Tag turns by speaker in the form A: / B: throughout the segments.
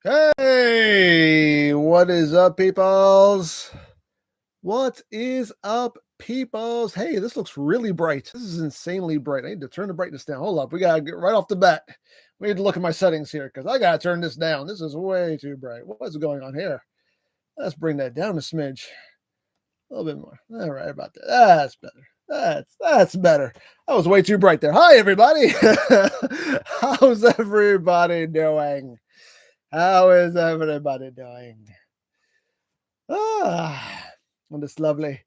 A: Hey, what is up, peoples? What is up, peoples? Hey, this looks really bright. This is insanely bright. I need to turn the brightness down. Hold up. We got to get right off the bat. We need to look at my settings here because I got to turn this down. This is way too bright. What's going on here? Let's bring that down a smidge. A little bit more. All right, about that. That's better. That's better. That was way too bright there. Hi, everybody. How's everybody doing? How is everybody doing? On this lovely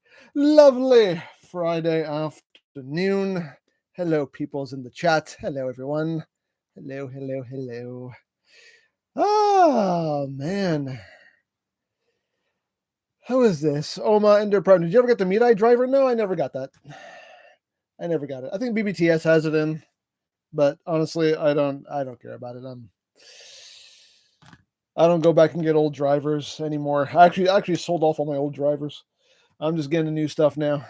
A: Friday afternoon. Hello, peoples in the chat. Hello, everyone. Hello. Oh, man. How is this? Oma Ender Prime. Did you ever get the Meat-Eye driver? No, I never got that. I never got it. I think BBTS has it in, but honestly, I don't care about it. I don't go back and get old drivers anymore. I actually sold off all my old drivers. I'm just getting the new stuff now.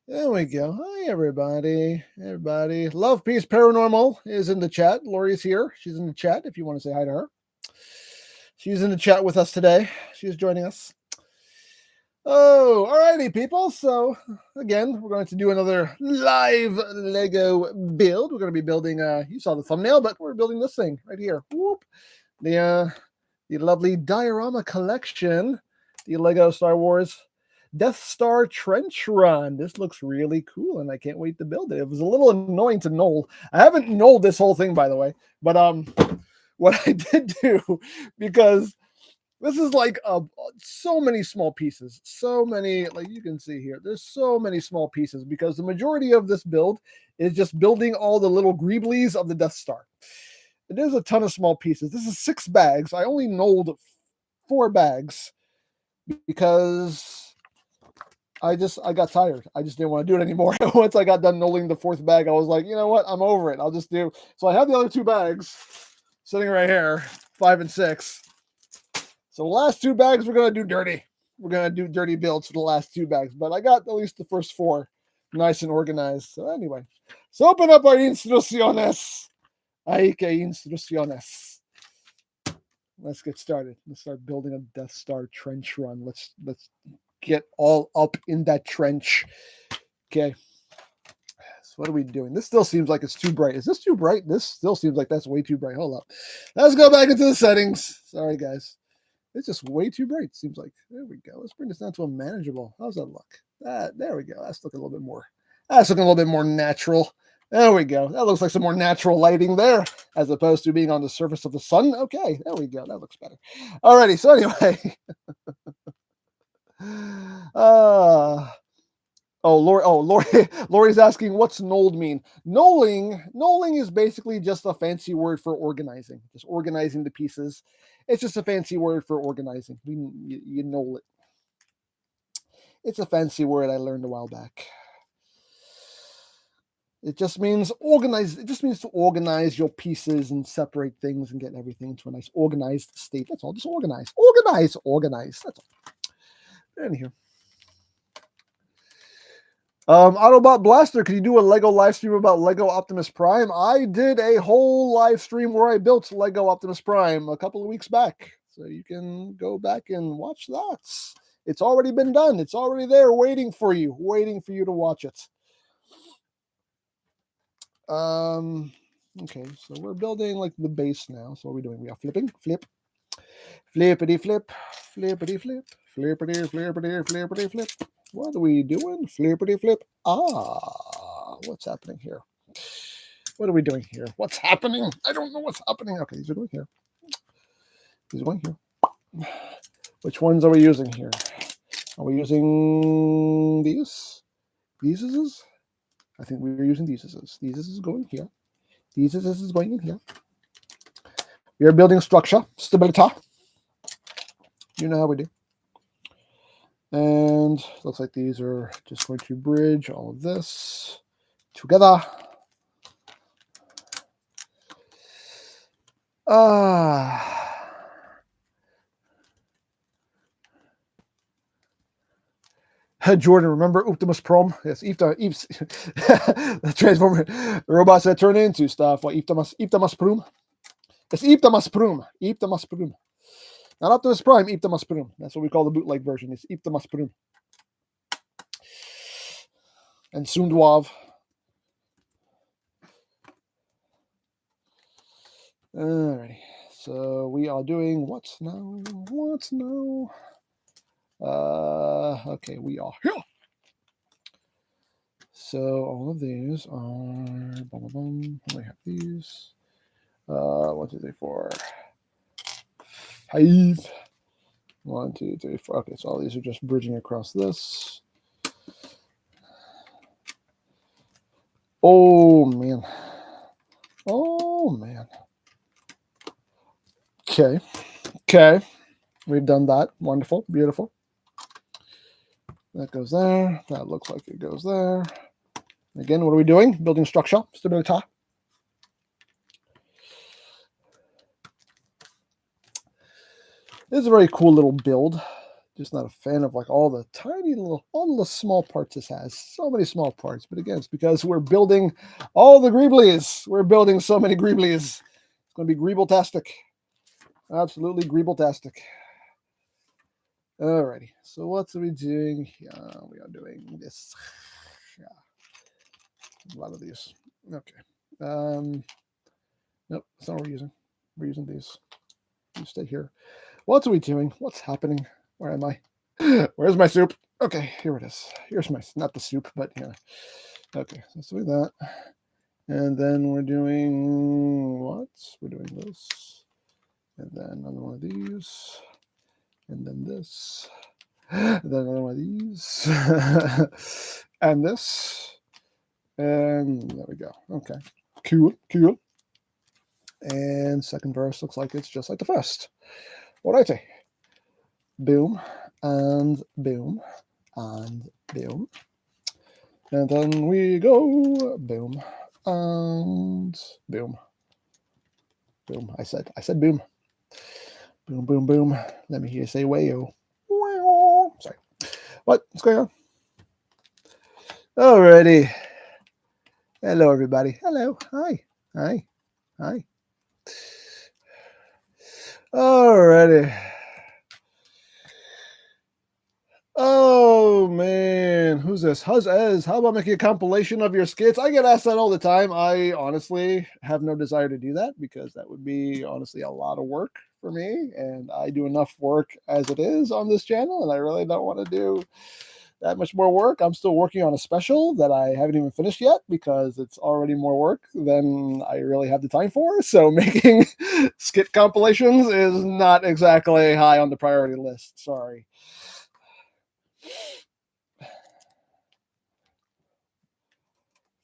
A: There we go. Hi, everybody. Love, Peace, Paranormal is in the chat. Lori's here. She's in the chat if you want to say hi to her. She's in the chat with us today. She's joining us. Oh, alrighty, people. So, again, we're going to do another live Lego build. We're going to be building, you saw the thumbnail, but we're building this thing right here. Whoop. The lovely diorama collection, the Lego Star Wars Death Star Trench Run. This looks really cool, and I can't wait to build it. It was a little annoying to knoll. I haven't knolled this whole thing, by the way, but what I did do, because this is like so many small pieces, so many, like you can see here, there's so many small pieces because the majority of this build is just building all the little greeblies of the Death Star. There's a ton of small pieces. This is 6 bags. I only knolled 4 bags because I got tired. I just didn't want to do it anymore. Once I got done knolling the 4th bag, I was like, you know what? I'm over it. I'll just do. So I have the other 2 bags sitting right here, 5 and 6. So the last 2 bags we're going to do dirty. We're going to do dirty builds for the last 2 bags. But I got at least the first 4 nice and organized. So anyway, so open up our instrucciones. Hay que instrucciones. Let's get started. Let's start building a Death Star trench run. Let's get all up in that trench. Okay. So what are we doing? This still seems like it's too bright. Is this too bright? This still seems like that's way too bright. Hold up. Let's go back into the settings. Sorry, guys. It's just way too bright, seems like. There we go. Let's bring this down to a manageable. How's that look? There we go. That's looking a little bit more. That's looking a little bit more natural. There we go. That looks like some more natural lighting there, as opposed to being on the surface of the sun. Okay, there we go. That looks better. Alrighty. So anyway, Lori's asking, what's knolled mean? Knolling is basically just a fancy word for organizing. Just organizing the pieces. It's just a fancy word for organizing. You knoll it. It's a fancy word I learned a while back. It just means organize. It just means to organize your pieces and separate things and get everything into a nice organized state. That's all. Just organize. Organize. That's all. In here. Autobot Blaster, can you do a Lego live stream about Lego Optimus Prime? I did a whole live stream where I built Lego Optimus Prime a couple of weeks back. So you can go back and watch that. It's already been done. It's already there waiting for you to watch it. Okay, so we're building like the base now. So what are we doing? We are flipping, flip, flippity flip, flippity flip, flippity flip. What are we doing? Flippity flip. What's happening here? What are we doing here? What's happening? I don't know what's happening. Okay, these are going here. These are going here. Which ones are we using here? Are we using these? These is? I think we're using these is. These is going here. These is going in here. We are building structure, stability. You know how we do. And looks like these are just going to bridge all of this together. Jordan, remember Optimus Prom? Yes, Eve's the Transformer robots that turn into stuff. What Optimus Prom? It's Optimus Prime. Optimus Prime. Not Optimus Prime, Optimus Prime. That's what we call the bootleg version. It's Optimus Prime. And Sundwav. Alrighty. So we are doing what's now? What's now? Okay, we are here. So all of these are we have these. 1, 2, 3, 4, 5. 1, 2, 3, 4. Okay, so all these are just bridging across this. Oh man. Oh man. Okay. Okay. We've done that. Wonderful. Beautiful. That goes there. That looks like it goes there. Again, what are we doing? Building structure. Stability. This is a very cool little build. Just not a fan of like all the tiny little, all the small parts this has. So many small parts. But again, it's because we're building all the greeblies. We're building so many greeblies. It's going to be greeble-tastic. Absolutely greeble-tastic. Alrighty. So what are we doing here? We are doing this. Yeah. A lot of these. Okay. Nope, that's not what we're using. We're using these. You stay here. What are we doing? What's happening? Where am I? Where's my soup? Okay, here it is. Here's my, not the soup, but yeah. Okay, so let's do that. And then we're doing what? We're doing this. And then another one of these. And then this. And then another one of these. And this. And there we go. Okay. Cool, cool. And second verse looks like it's just like the first. Alrighty. Boom, and boom, and boom. And then we go boom, and boom. Boom. I said boom. Boom, boom, boom. Let me hear you say wayo. Sorry. What's going on? Alrighty. Hello, everybody. Hello. Hi. Hi. Hi. Alrighty. Oh man, who's this? How's Ez? How about making a compilation of your skits? I get asked that all the time. I honestly have no desire to do that because that would be honestly a lot of work for me, and I do enough work as it is on this channel, and I really don't want to do that much more work. I'm still working on a special that I haven't even finished yet because it's already more work than I really have the time for. So making skit compilations is not exactly high on the priority list. Sorry.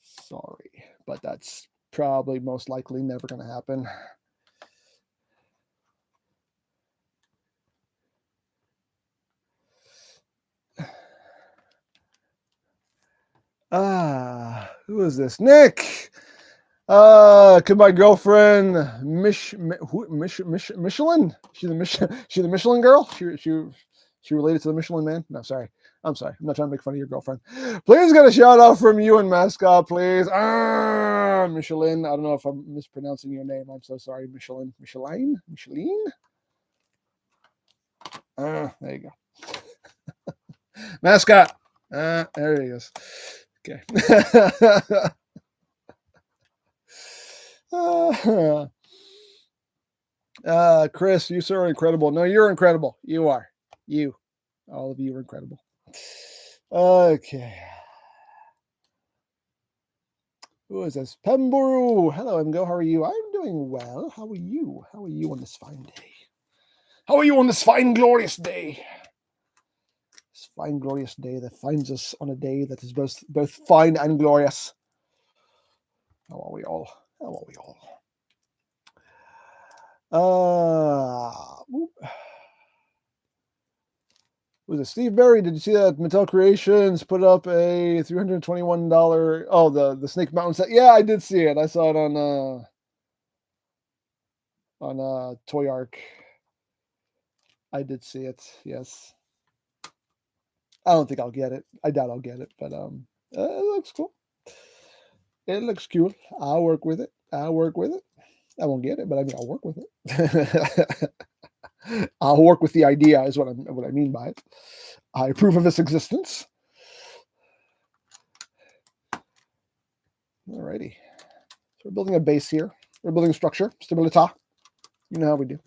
A: Sorry, but that's probably most likely never going to happen. Who is this? Nick. Could my girlfriend Michelin? She the Michelin girl? She related to the Michelin man? No, sorry. I'm sorry. I'm not trying to make fun of your girlfriend. Please get a shout out from you and Mascot, please. Michelin. I don't know if I'm mispronouncing your name. I'm so sorry. Michelin. There you go. Mascot. There he is. Okay. Chris, you sir are incredible. No, you're incredible. You are. You. All of you are incredible. Okay. Who is this? Pemburu. Hello, EmGo. How are you? I'm doing well. How are you? How are you on this fine day? How are you on this fine, glorious day? This fine, glorious day that finds us on a day that is both fine and glorious. How are we all? How are we all? Was it Steve Berry? Did you see that Mattel Creations put up a $321? Oh, the Snake Mountain set. Yeah, I did see it. I saw it on Toy Arc. I did see it. Yes. I don't think I'll get it. I doubt I'll get it, but it looks cool. It looks cool. I'll work with it. I won't get it, but I mean, I'll work with it. I'll work with the idea is what I mean by it. I approve of its existence. Alrighty. So we're building a base here. We're building a structure, stability. You know how we do.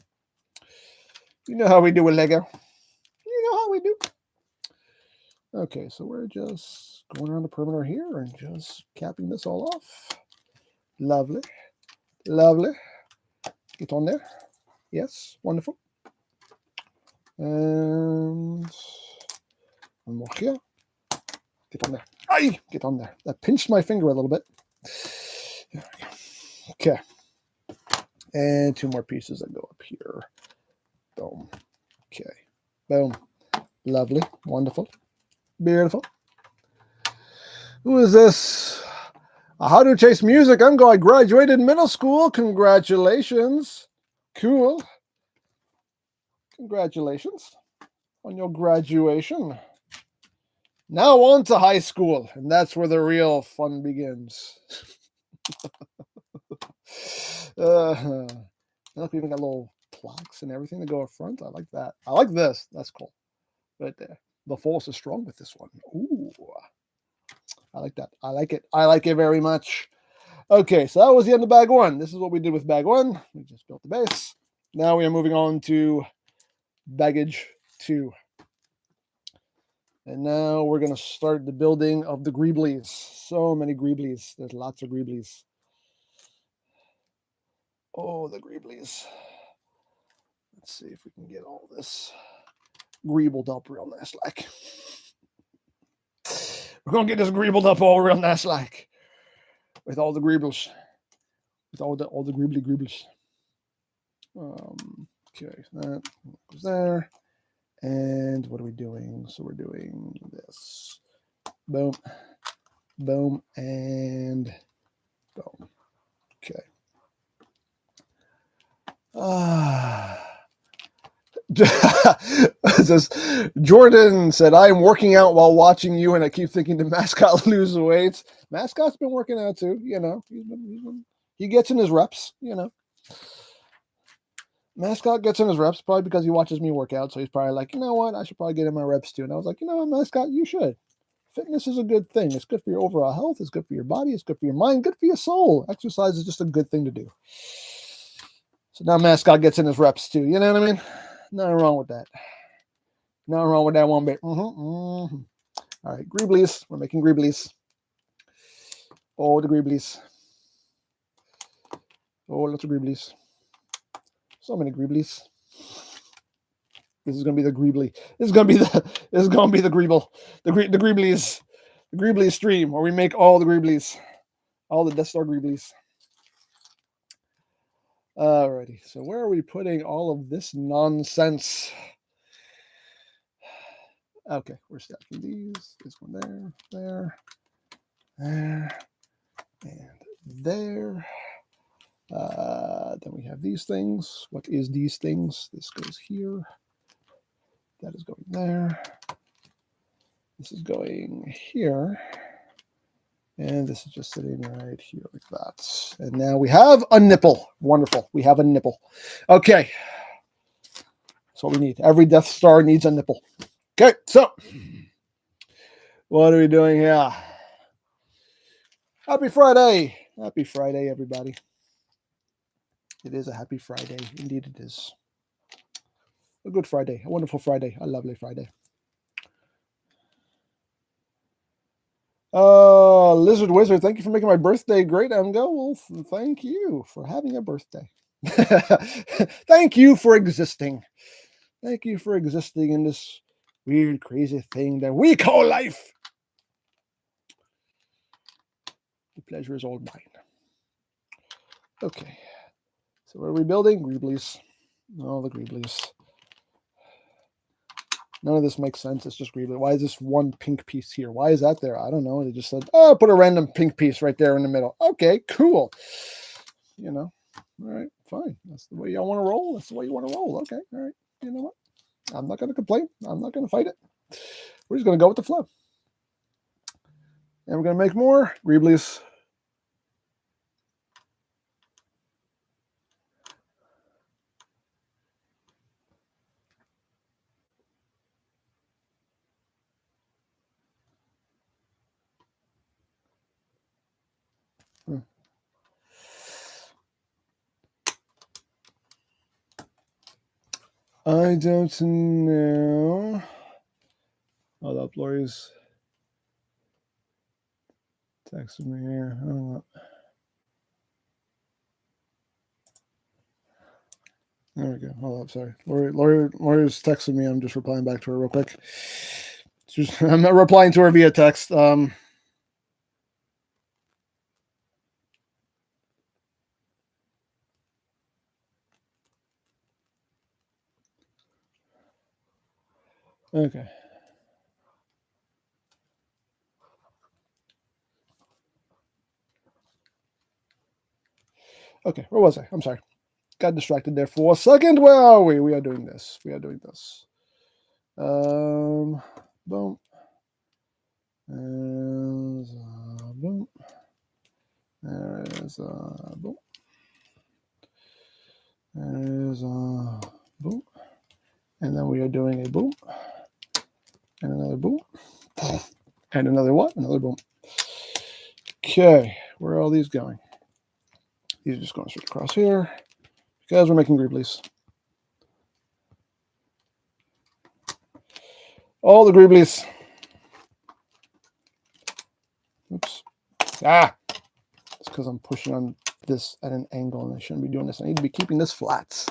A: You know how we do with Lego. You know how we do. Okay, so we're just going around the perimeter here and just capping this all off. Lovely. Lovely. Get on there. Yes, wonderful. And one more here. Get on there. Aye, get on there. That pinched my finger a little bit. There we go. Okay. And 2 more pieces that go up here. Boom. Okay. Boom. Lovely. Wonderful. Beautiful. Who is this? How to Chase Music. I graduated middle school. Congratulations. Cool. Congratulations on your graduation. Now on to high school, and that's where the real fun begins. Look, we even got little plaques and everything to go up front. I like that. I like this. That's cool. Right there. The force is strong with this one. Ooh. I like that. I like it. I like it very much. Okay, so that was the end of bag 1. This is what we did with bag 1. We just built the base. Now we are moving on to baggage 2. And now we're going to start the building of the greeblies. So many greeblies. There's lots of greeblies. Oh, the greeblies. Let's see if we can get all this greebled up real nice like. We're going to get this greebled up all real nice like. With all the greebles. With all the greebly greebles. Okay, that goes there. And what are we doing? So we're doing this. Boom. Boom. And boom. Okay. Just Jordan said, I'm working out while watching you, and I keep thinking the mascot lose weight. Mascot's been working out too, you know. He gets in his reps, you know. Mascot gets in his reps probably because he watches me work out, so he's probably like, you know what, I should probably get in my reps too. And I was like, you know what, Mascot, you should. Fitness is a good thing. It's good for your overall health. It's good for your body. It's good for your mind. Good for your soul. Exercise is just a good thing to do. So now Mascot gets in his reps too. You know what I mean? Nothing wrong with that. Nothing wrong with that one bit. All right, greeblies. We're making greeblies. Oh, the greeblies. Oh, lots of greeblies. So many greeblies. This is gonna be the greebly. This is gonna be the greeble. The greeblies. The greeblies stream where we make all the greeblies. All the Death Star greeblies. Alrighty. So where are we putting all of this nonsense? Okay, we're stacking these. This one there, and there. Then we have these things. What is these things? This goes here. That is going there. This is going here. And this is just sitting right here like that. And now we have a nipple. Wonderful. We have a nipple. Okay. That's what we need. Every Death Star needs a nipple. Okay, so what are we doing here? Happy Friday. Happy Friday, everybody. It is a happy Friday. Indeed it is. A good Friday. A wonderful Friday. A lovely Friday. Lizard Wizard, thank you for making my birthday great, EmGo. Well, thank you for having a birthday. Thank you for existing. Thank you for existing in this weird, crazy thing that we call life. The pleasure is all mine. Okay. So what are we building? Greeblies. All the Greeblies. None of this makes sense. It's just Greebling. Why is this one pink piece here? Why is that there? I don't know. They just said, oh, put a random pink piece right there in the middle. Okay, cool. You know, all right, fine. That's the way y'all want to roll. That's the way you want to roll. Okay, all right. You know what? I'm not going to complain. I'm not going to fight it. We're just going to go with the flow. And we're going to make more Greeblies. I don't know. Hold up, Lori's texting me here. Hold up. There we go. Hold up, sorry. Lori's texting me. I'm just replying back to her real quick. I'm not replying to her via text. Okay. Okay, where was I? I'm sorry. Got distracted there for a second. Where are we? We are doing this. Boom. There's boom. There's boom. There's boom. And then we are doing a boom. And another boom. And another what? Another boom. Okay, where are all these going? These are just going straight across here because we're making greeblies. All the greeblies. Oops. It's because I'm pushing on this at an angle and I shouldn't be doing this. I need to be keeping this flat.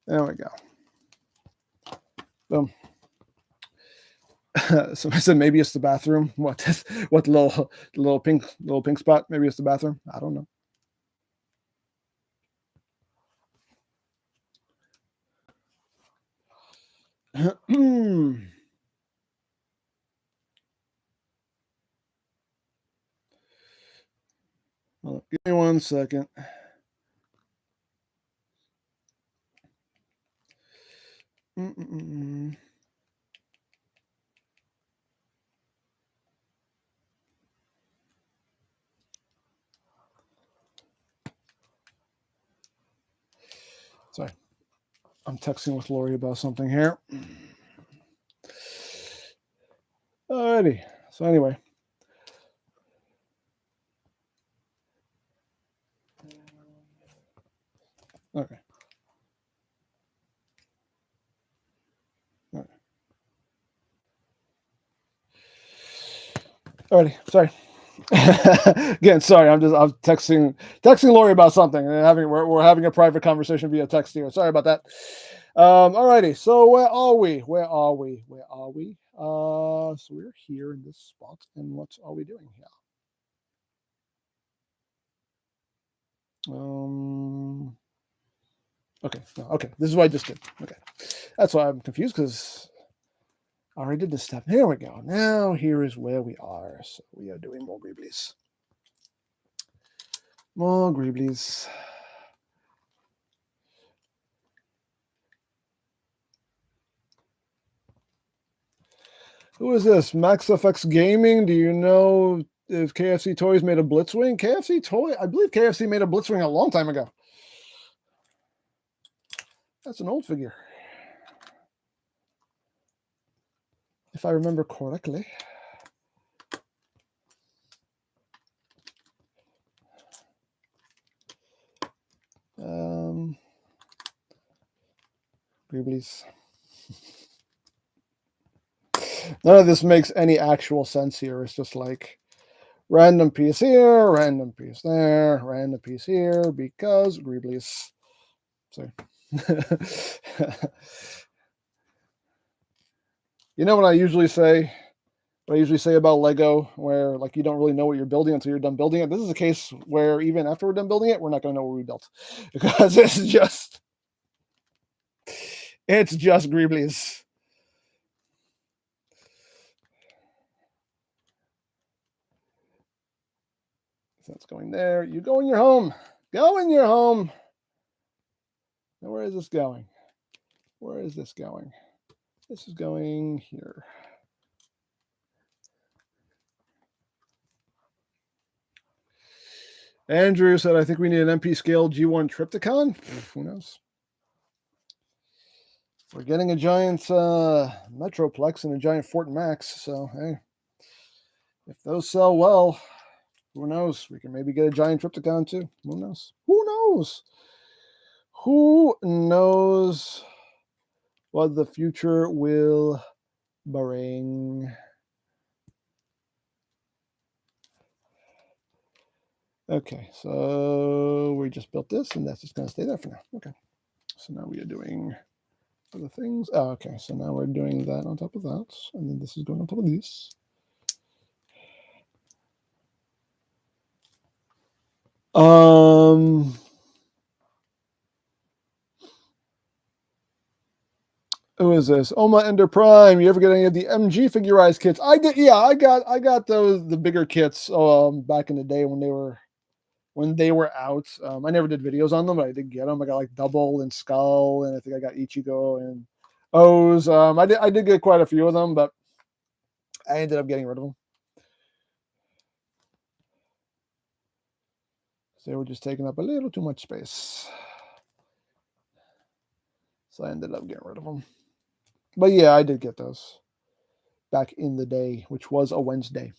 A: There we go. Boom. Somebody said maybe it's the bathroom. What the little pink spot? Maybe it's the bathroom. I don't know. Give me 1 second. Sorry. I'm texting with Lori about something here. Alrighty. So anyway. Okay. Alrighty. Sorry. Again, sorry. I'm texting Lori about something and we're having a private conversation via text here. Sorry about that. Alrighty. So where are we? So we're here in this spot, and what are we doing here? Okay. Okay. This is what I just did. Okay. That's why I'm confused because I already did this step. Here we go. Now here is where we are. So we are doing more greeblies. More greeblies. Who is this? MaxFX Gaming? Do you know if KFC Toys made a Blitzwing? KFC Toy? I believe KFC made a Blitzwing a long time ago. That's an old figure. If I remember correctly. Greeblies. None of this makes any actual sense here. It's just like random piece here, random piece there, random piece here, because greeblies. So, you know what I usually say? What I usually say about Lego, where like you don't really know what you're building until you're done building it. This is a case where even after we're done building it, we're not going to know what we built because it's just greeblies. So it's going there. You go in your home. Go in your home. Now, where is this going? Where is this going? This is going here. Andrew said, I think we need an MP scale G1 Triptychon. Who knows? We're getting a giant Metroplex and a giant Fort Max. So, hey, if those sell well, Who knows? We can maybe get a giant Triptychon too. Who knows? Who knows? Who knows what the future will bring? Okay, so we just built this, and that's just going to stay there for now. Okay, so now we are doing other things. Oh, okay, so now we're doing that on top of that, and then this is going on top of this. Who is this? Oma Ender Prime. You ever get any of the MG figurized kits? I did. Yeah, I got those, the bigger kits back in the day when they were out. I never did videos on them, but I did get them. I got like Double and Skull, and I think I got Ichigo and O's. I did get quite a few of them, but I ended up getting rid of them. They were just taking up a little too much space. So I ended up getting rid of them. But yeah, I did get those back in the day, which was a Wednesday.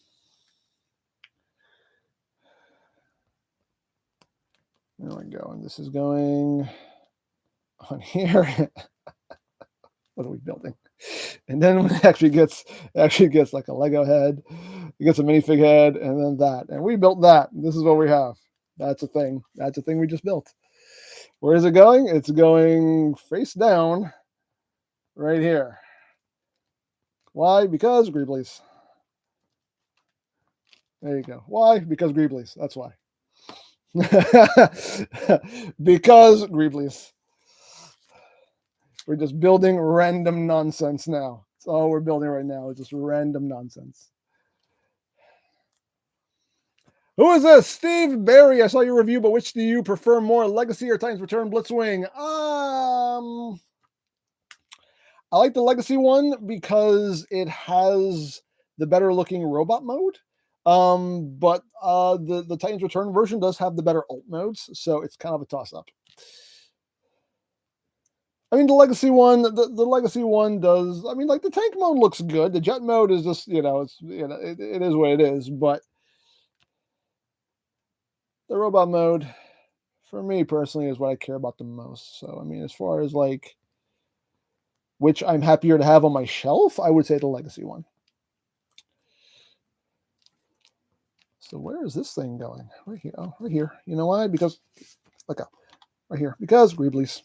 A: There we go. And this is going on here. What are we building? And then when it actually gets like a Lego head, it gets a minifig head, and then that. And we built that. This is what we have. That's a thing. That's a thing we just built. Where is it going? It's going face down right here. Why? Because Greeblies. There you go. Why? Because Greeblies. That's why. Because Greeblies. We're just building random nonsense now. That's all we're building right now. It's just random nonsense. Who is this? Steve Barry. I saw your review, but which do you prefer more, Legacy or Titans Return Blitzwing? I like the Legacy one because it has the better looking robot mode. But the Titans Return version does have the better ult modes, so it's kind of a toss up. I mean, the Legacy one does. I mean, like the tank mode looks good. The jet mode is just, it is what it is. But the robot mode, for me personally, is what I care about the most. So, I mean, as far as like which I'm happier to have on my shelf, I would say the Legacy one. So where is this thing going? Right here. Oh, right here. You know why? Because, look up. Right here. Because Greeblies.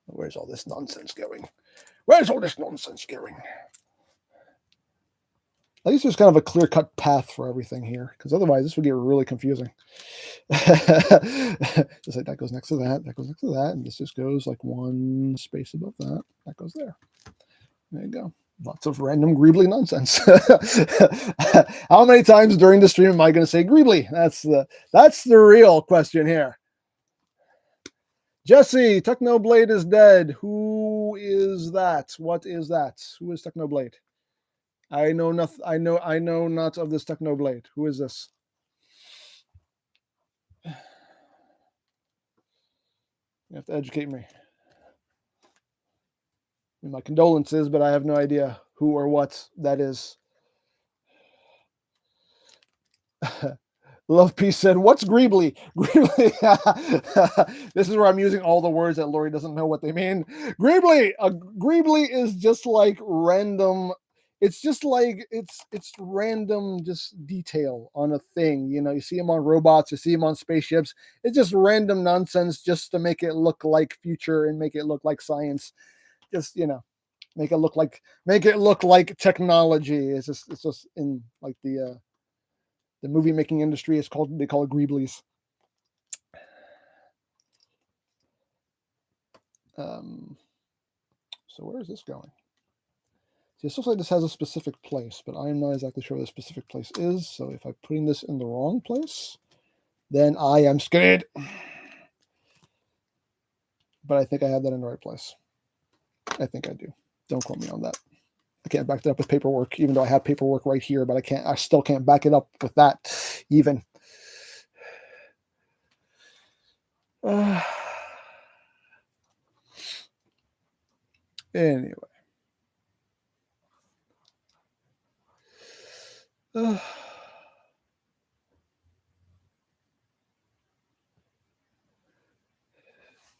A: Where's all this nonsense going? Where's all this nonsense going? At least there's kind of a clear-cut path for everything here, because otherwise this would get really confusing. Just like that goes next to that, that goes next to that, and this just goes like one space above that. That goes there. There you go. Lots of random Greebly nonsense. How many times during the stream am I going to say Greebly? That's the real question here. Jesse, Technoblade is dead. Who is that? What is that? Who is Technoblade? I know nothing. I know not of this Technoblade. Who is this? You have to educate me. My condolences, but I have no idea who or what that is. Love Peace said, "What's Greebly?" Greebly. This is where I'm using all the words that Lori doesn't know what they mean. Greebly. Greebly is just like random. It's just like it's random, just detail on a thing. You know, you see them on robots, you see them on spaceships. It's just random nonsense, just to make it look like future and make it look like science. Just make it look like technology. It's just in like the movie making industry. They call it Greeblies. So where is this going? See, this looks like this has a specific place, but I am not exactly sure where the specific place is. So if I'm putting this in the wrong place, then I am scared. But I think I have that in the right place. I think I do. Don't quote me on that. I can't back that up with paperwork, even though I have paperwork right here, but I still can't back it up with that even. Anyway.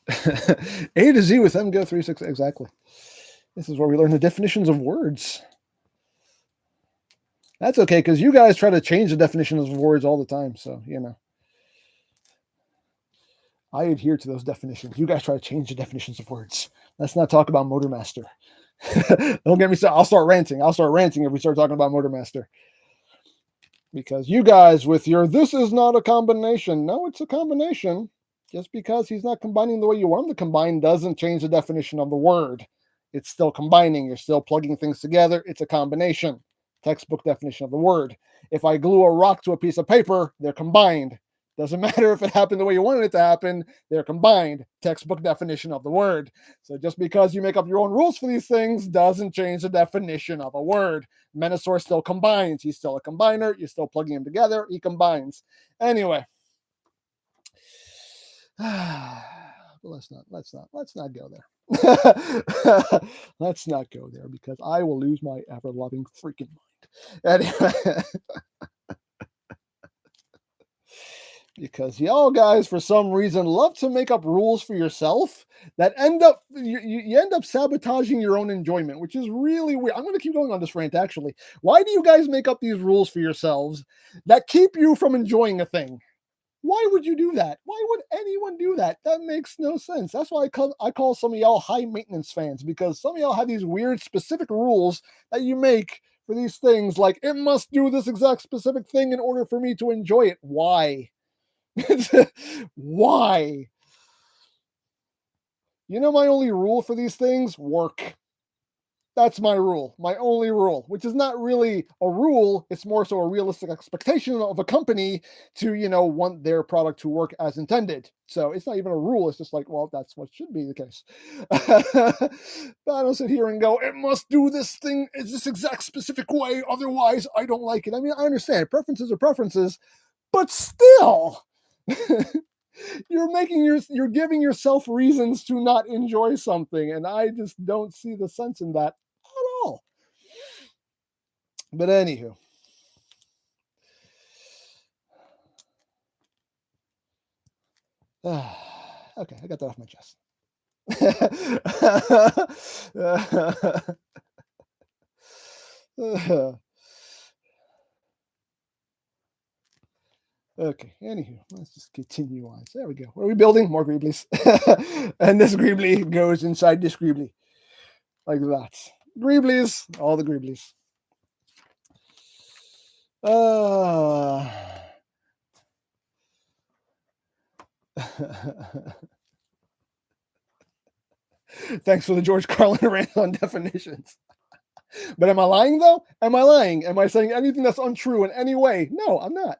A: A to Z with EmGo 36. Exactly. This is where we learn the definitions of words. That's okay, because you guys try to change the definitions of words all the time. So, I adhere to those definitions. You guys try to change the definitions of words. Let's not talk about Motormaster. Don't get me started. I'll start ranting. If we start talking about Motormaster. Because you guys with your, this is not a combination. No, it's a combination. Just because he's not combining the way you want him to combine doesn't change the definition of the word. It's still combining. You're still plugging things together. It's a combination. Textbook definition of the word. If I glue a rock to a piece of paper, they're combined. Doesn't matter if it happened the way you wanted it to happen, they're combined. Textbook definition of the word. So just because you make up your own rules for these things doesn't change the definition of a word. Menosaur still combines. He's still a combiner. You're still plugging them together. He combines. Anyway. Let's not go there. Let's not go there because I will lose my ever-loving freaking mind. Anyway. Because y'all guys, for some reason, love to make up rules for yourself that end up you end up sabotaging your own enjoyment, which is really weird. I'm going to keep going on this rant. Actually, why do you guys make up these rules for yourselves that keep you from enjoying a thing? Why would you do that? Why would anyone do that? That makes no sense. That's why I call some of y'all high maintenance fans, because some of y'all have these weird specific rules that you make for these things, like it must do this exact specific thing in order for me to enjoy it. Why? Why? You know my only rule for these things? Work. That's my rule. My only rule, which is not really a rule. It's more so a realistic expectation of a company to, want their product to work as intended. So it's not even a rule. It's just like, well, that's what should be the case. But I don't sit here and go, it must do this thing in this exact specific way. Otherwise, I don't like it. I mean, I understand preferences are preferences, but still. You're giving yourself reasons to not enjoy something, and I just don't see the sense in that at all. But anywho, okay, I got that off my chest. Okay, anywho, let's just continue on. So there we go. What are we building? More greeblies. And this greebly goes inside this greebly. Like that. Greeblies, all the greeblies. Thanks for the George Carlin rant on definitions. But am I lying, though? Am I lying? Am I saying anything that's untrue in any way? No, I'm not.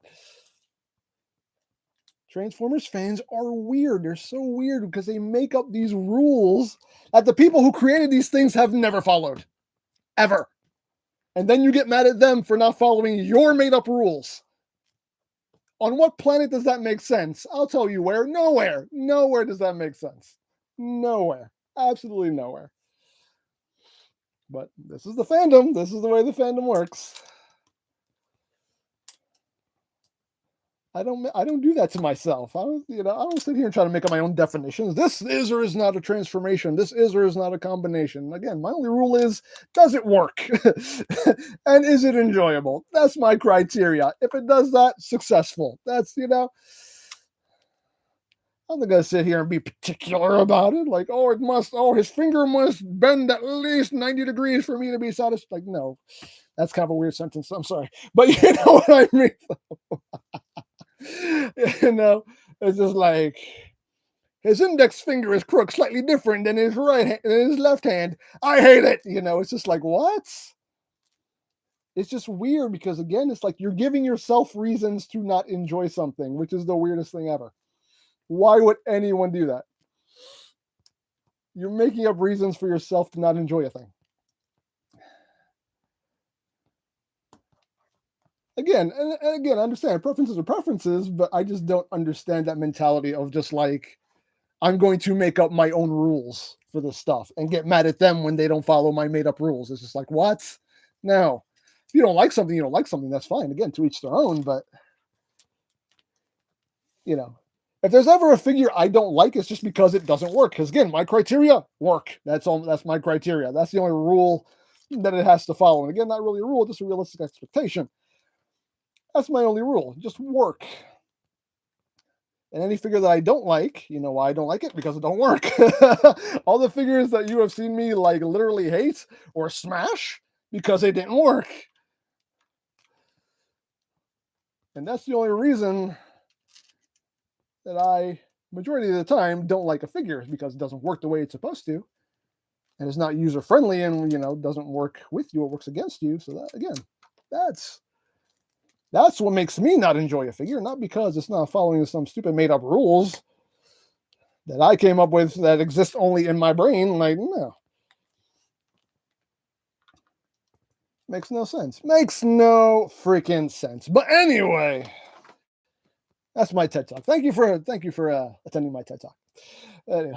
A: Transformers fans are weird. They're so weird because they make up these rules that the people who created these things have never followed. Ever. And then you get mad at them for not following your made-up rules. On what planet does that make sense? I'll tell you where. Nowhere. Nowhere does that make sense. Nowhere. Absolutely nowhere. But this is the fandom. This is the way the fandom works. I don't do that to myself. I don't sit here and try to make up my own definitions. This is or is not a transformation. This is or is not a combination. Again, my only rule is, does it work? And is it enjoyable? That's my criteria. If it does that, successful. That's, I'm not going to sit here and be particular about it. Like, his finger must bend at least 90 degrees for me to be satisfied. Like, no, that's kind of a weird sentence. I'm sorry. But you know what I mean? It's just like his index finger is crooked slightly different than his his left hand. I hate it. It's just like, what? It's just weird because, again, it's like you're giving yourself reasons to not enjoy something, which is the weirdest thing ever. Why would anyone do that? You're making up reasons for yourself to not enjoy a thing. Again, I understand preferences are preferences, but I just don't understand that mentality of just like, I'm going to make up my own rules for this stuff and get mad at them when they don't follow my made up rules. It's just like, what? No. If you don't like something, you don't like something. That's fine. Again, to each their own, but If there's ever a figure I don't like, it's just because it doesn't work. Because again, my criteria, work. That's all. That's my criteria. That's the only rule that it has to follow. And again, not really a rule, just a realistic expectation. That's my only rule. Just work. And any figure that I don't like, you know why I don't like it? Because it don't work. All the figures that you have seen me like literally hate or smash because they didn't work. And that's the only reason that I, majority of the time, don't like a figure, is because it doesn't work the way it's supposed to. And it's not user friendly and, you know, doesn't work with you, it works against you. So that, again, that's what makes me not enjoy a figure, not because it's not following some stupid made up rules that I came up with that exist only in my brain. Like, no. Makes no sense. Makes no freaking sense. But anyway, that's my TED Talk. Thank you for attending my TED Talk. Anyway.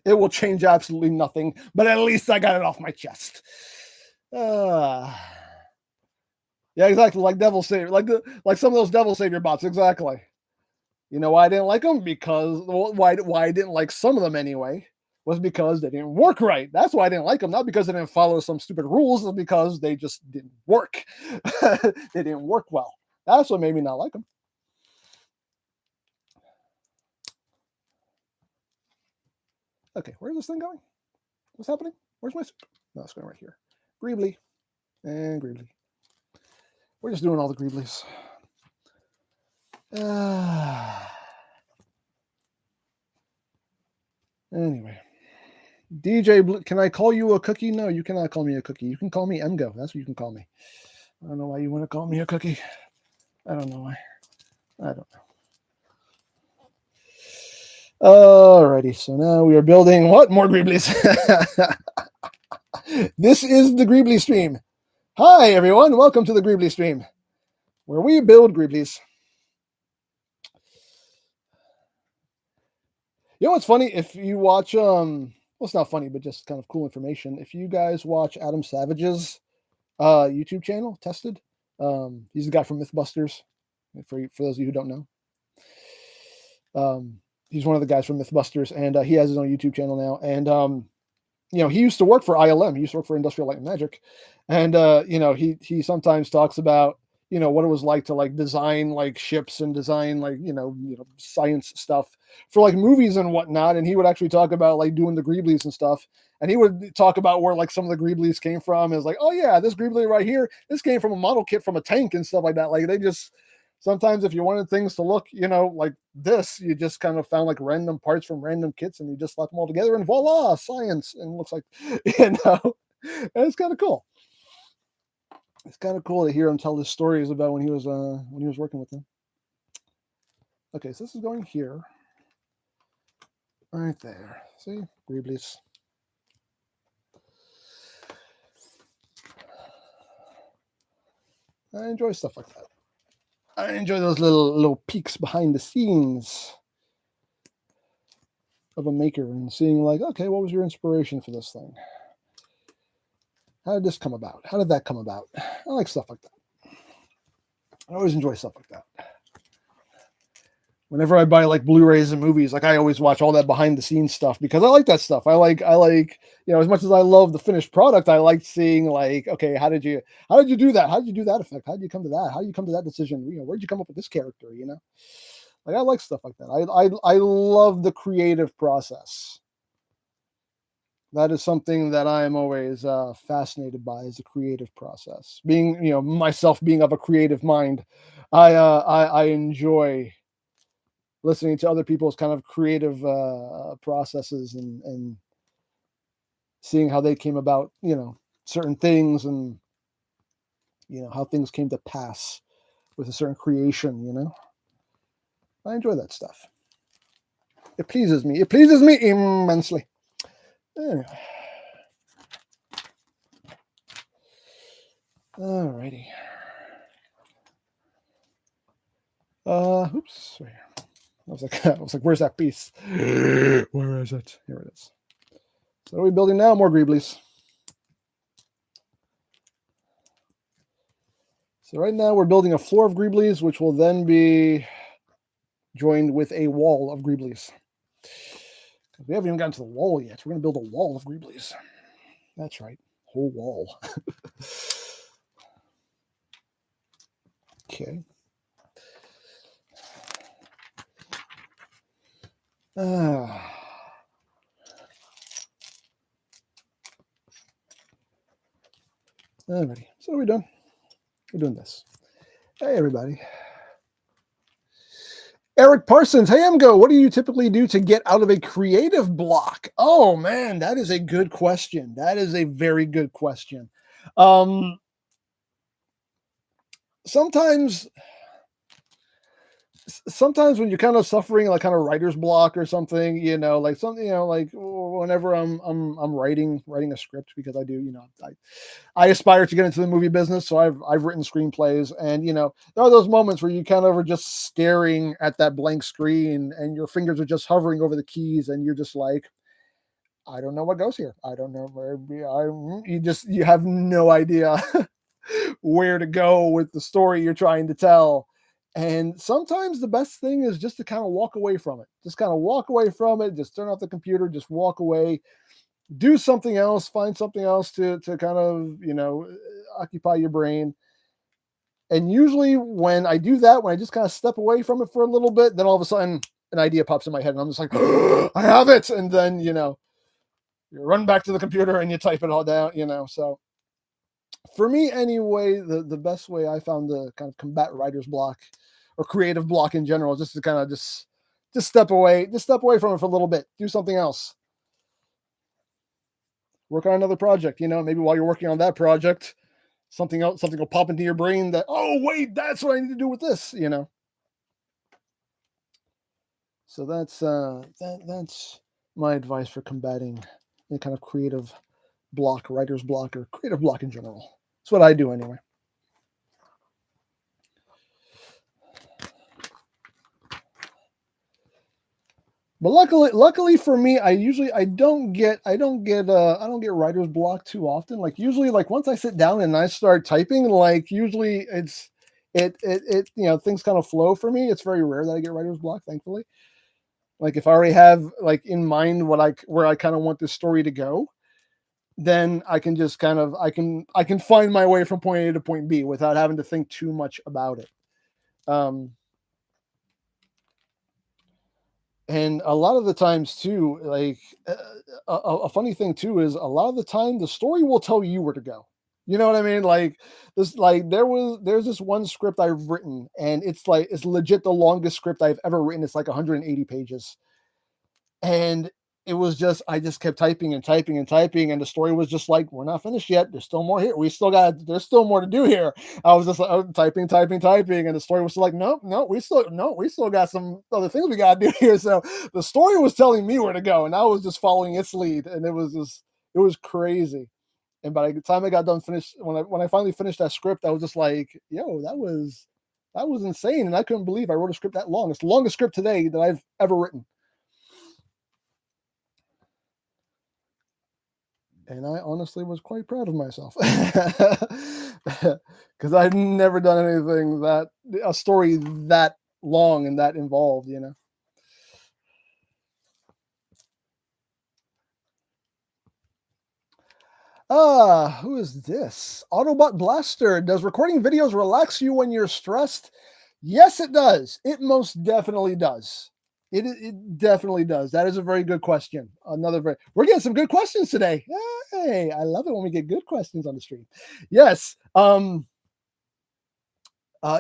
A: It will change absolutely nothing, but at least I got it off my chest. Yeah, exactly. Like Devil Savior, like some of those Devil Savior bots. Exactly. You know why I didn't like them? Because why I didn't like some of them anyway was because they didn't work right. That's why I didn't like them. Not because they didn't follow some stupid rules, but because they just didn't work. They didn't work well. That's what made me not like them. Okay, where's this thing going? What's happening? Where's my soup? No, it's going right here. Greebly and Greebly. We're just doing all the Greeblies. Anyway. DJ Blue, can I call you a cookie? No, you cannot call me a cookie. You can call me EmGo. That's what you can call me. I don't know why you want to call me a cookie. I don't know why. I don't know. Alrighty, so now we are building what? More Greeblies. This is the Greebly stream. Hi, everyone. Welcome to the Greebly stream, where we build Greeblies. You know what's funny? If you watch, well, it's not funny, but just kind of cool information. If you guys watch Adam Savage's YouTube channel, Tested, he's the guy from Mythbusters. For those of you who don't know, he's one of the guys from Mythbusters, and he has his own YouTube channel now. And you know, he used to work for ILM. He used to work for Industrial Light and Magic, and you know, he sometimes talks about, you know, what it was like to like design like ships and design like you know science stuff for like movies and whatnot. And he would actually talk about like doing the Greeblies and stuff. And he would talk about where like some of the Greeblies came from. It's like, oh yeah, this Greebly right here, this came from a model kit from a tank and stuff like that. Like they just sometimes if you wanted things to look, you know, like this, you just kind of found like random parts from random kits and you just slap them all together and voila, science. And it looks like, you know, and it's kind of cool. It's kind of cool to hear him tell his stories about when he was working with them. Okay, so this is going here. Right there. See? Greeblies. I enjoy stuff like that. I enjoy those little peeks behind the scenes of a maker and seeing like, okay, what was your inspiration for this thing? How did this come about? How did that come about? I like stuff like that. I always enjoy stuff like that. Whenever I buy like Blu-rays and movies, like I always watch all that behind the scenes stuff because I like that stuff. I like, you know, as much as I love the finished product, I like seeing like, okay, how did you do that? How did you do that effect? How did you come to that? How did you come to that decision? You know, where'd you come up with this character? You know, like I like stuff like that. I love the creative process. That is something that I am always fascinated by, is the creative process. Being, you know, myself being of a creative mind, I enjoy listening to other people's kind of creative processes and seeing how they came about, you know, certain things and, you know, how things came to pass with a certain creation, you know. I enjoy that stuff. It pleases me. It pleases me immensely. Anyway. Alrighty. Oops. Right here. I was like, where's that piece? Where is it? Here it is. So what are we building now? More Greeblies. So right now we're building a floor of Greeblies, which will then be joined with a wall of greeblies. We haven't even gotten to the wall yet. We're going to build a wall of greeblies. That's right, whole wall. Okay. Alrighty, so what are we doing? We're doing this. Hey, everybody. Eric Parsons, hey, EmGo, what do you typically do to get out of a creative block? Oh, man, that is a good question. That is a very good question. Sometimes when you're kind of suffering like kind of writer's block or something, like something, like whenever I'm writing a script, because I do, I aspire to get into the movie business. So I've written screenplays, and there are those moments where you kind of are just staring at that blank screen and your fingers are just hovering over the keys and you're just like, I don't know what goes here. I don't know where you have no idea where to go with the story you're trying to tell. And sometimes the best thing is just to kind of walk away from it. Just kind of walk away from it. Just turn off the computer. Just walk away. Do something else. Find something else to kind of, occupy your brain. And usually when I do that, when I just kind of step away from it for a little bit, then all of a sudden an idea pops in my head and I'm just like, oh, I have it. And then, you run back to the computer and you type it all down, So for me anyway, the best way I found to kind of combat writer's block or creative block in general is just to kind of just step away from it for a little bit, do something else, work on another project, maybe while you're working on that project, something will pop into your brain that, oh wait, that's what I need to do with this, So that's my advice for combating any kind of creative block, writer's block, or creative block in general. That's what I do anyway. But luckily for me, I don't get writer's block too often. Like usually, like once I sit down and I start typing, like usually it things kind of flow for me. It's very rare that I get writer's block, thankfully. Like if I already have like in mind where I kind of want this story to go, then I can just kind of I can find my way from point A to point B without having to think too much about it. And a lot of the times too, like a funny thing too is a lot of the time the story will tell you where to go. You know what I mean? Like there's this one script I've written, and it's legit the longest script I've ever written. It's like 180 pages, and it was just I just kept typing and typing and typing, and the story was just like, we're not finished yet. There's still more here. There's still more to do here. I was just like typing, and the story was like, no, we still got some other things we gotta do here. So the story was telling me where to go, and I was just following its lead, and it was crazy. And by the time I got done finished, when I finally finished that script, I was just like, yo, that was insane, and I couldn't believe I wrote a script that long. It's the longest script today that I've ever written. And I honestly was quite proud of myself because I'd never done anything a story that long and that involved, who is this? Autobot Blaster. Does recording videos relax you when you're stressed? Yes, it does. It most definitely does. It definitely does. That is a very good question. We're getting some good questions today. Hey, I love it when we get good questions on the stream. Yes.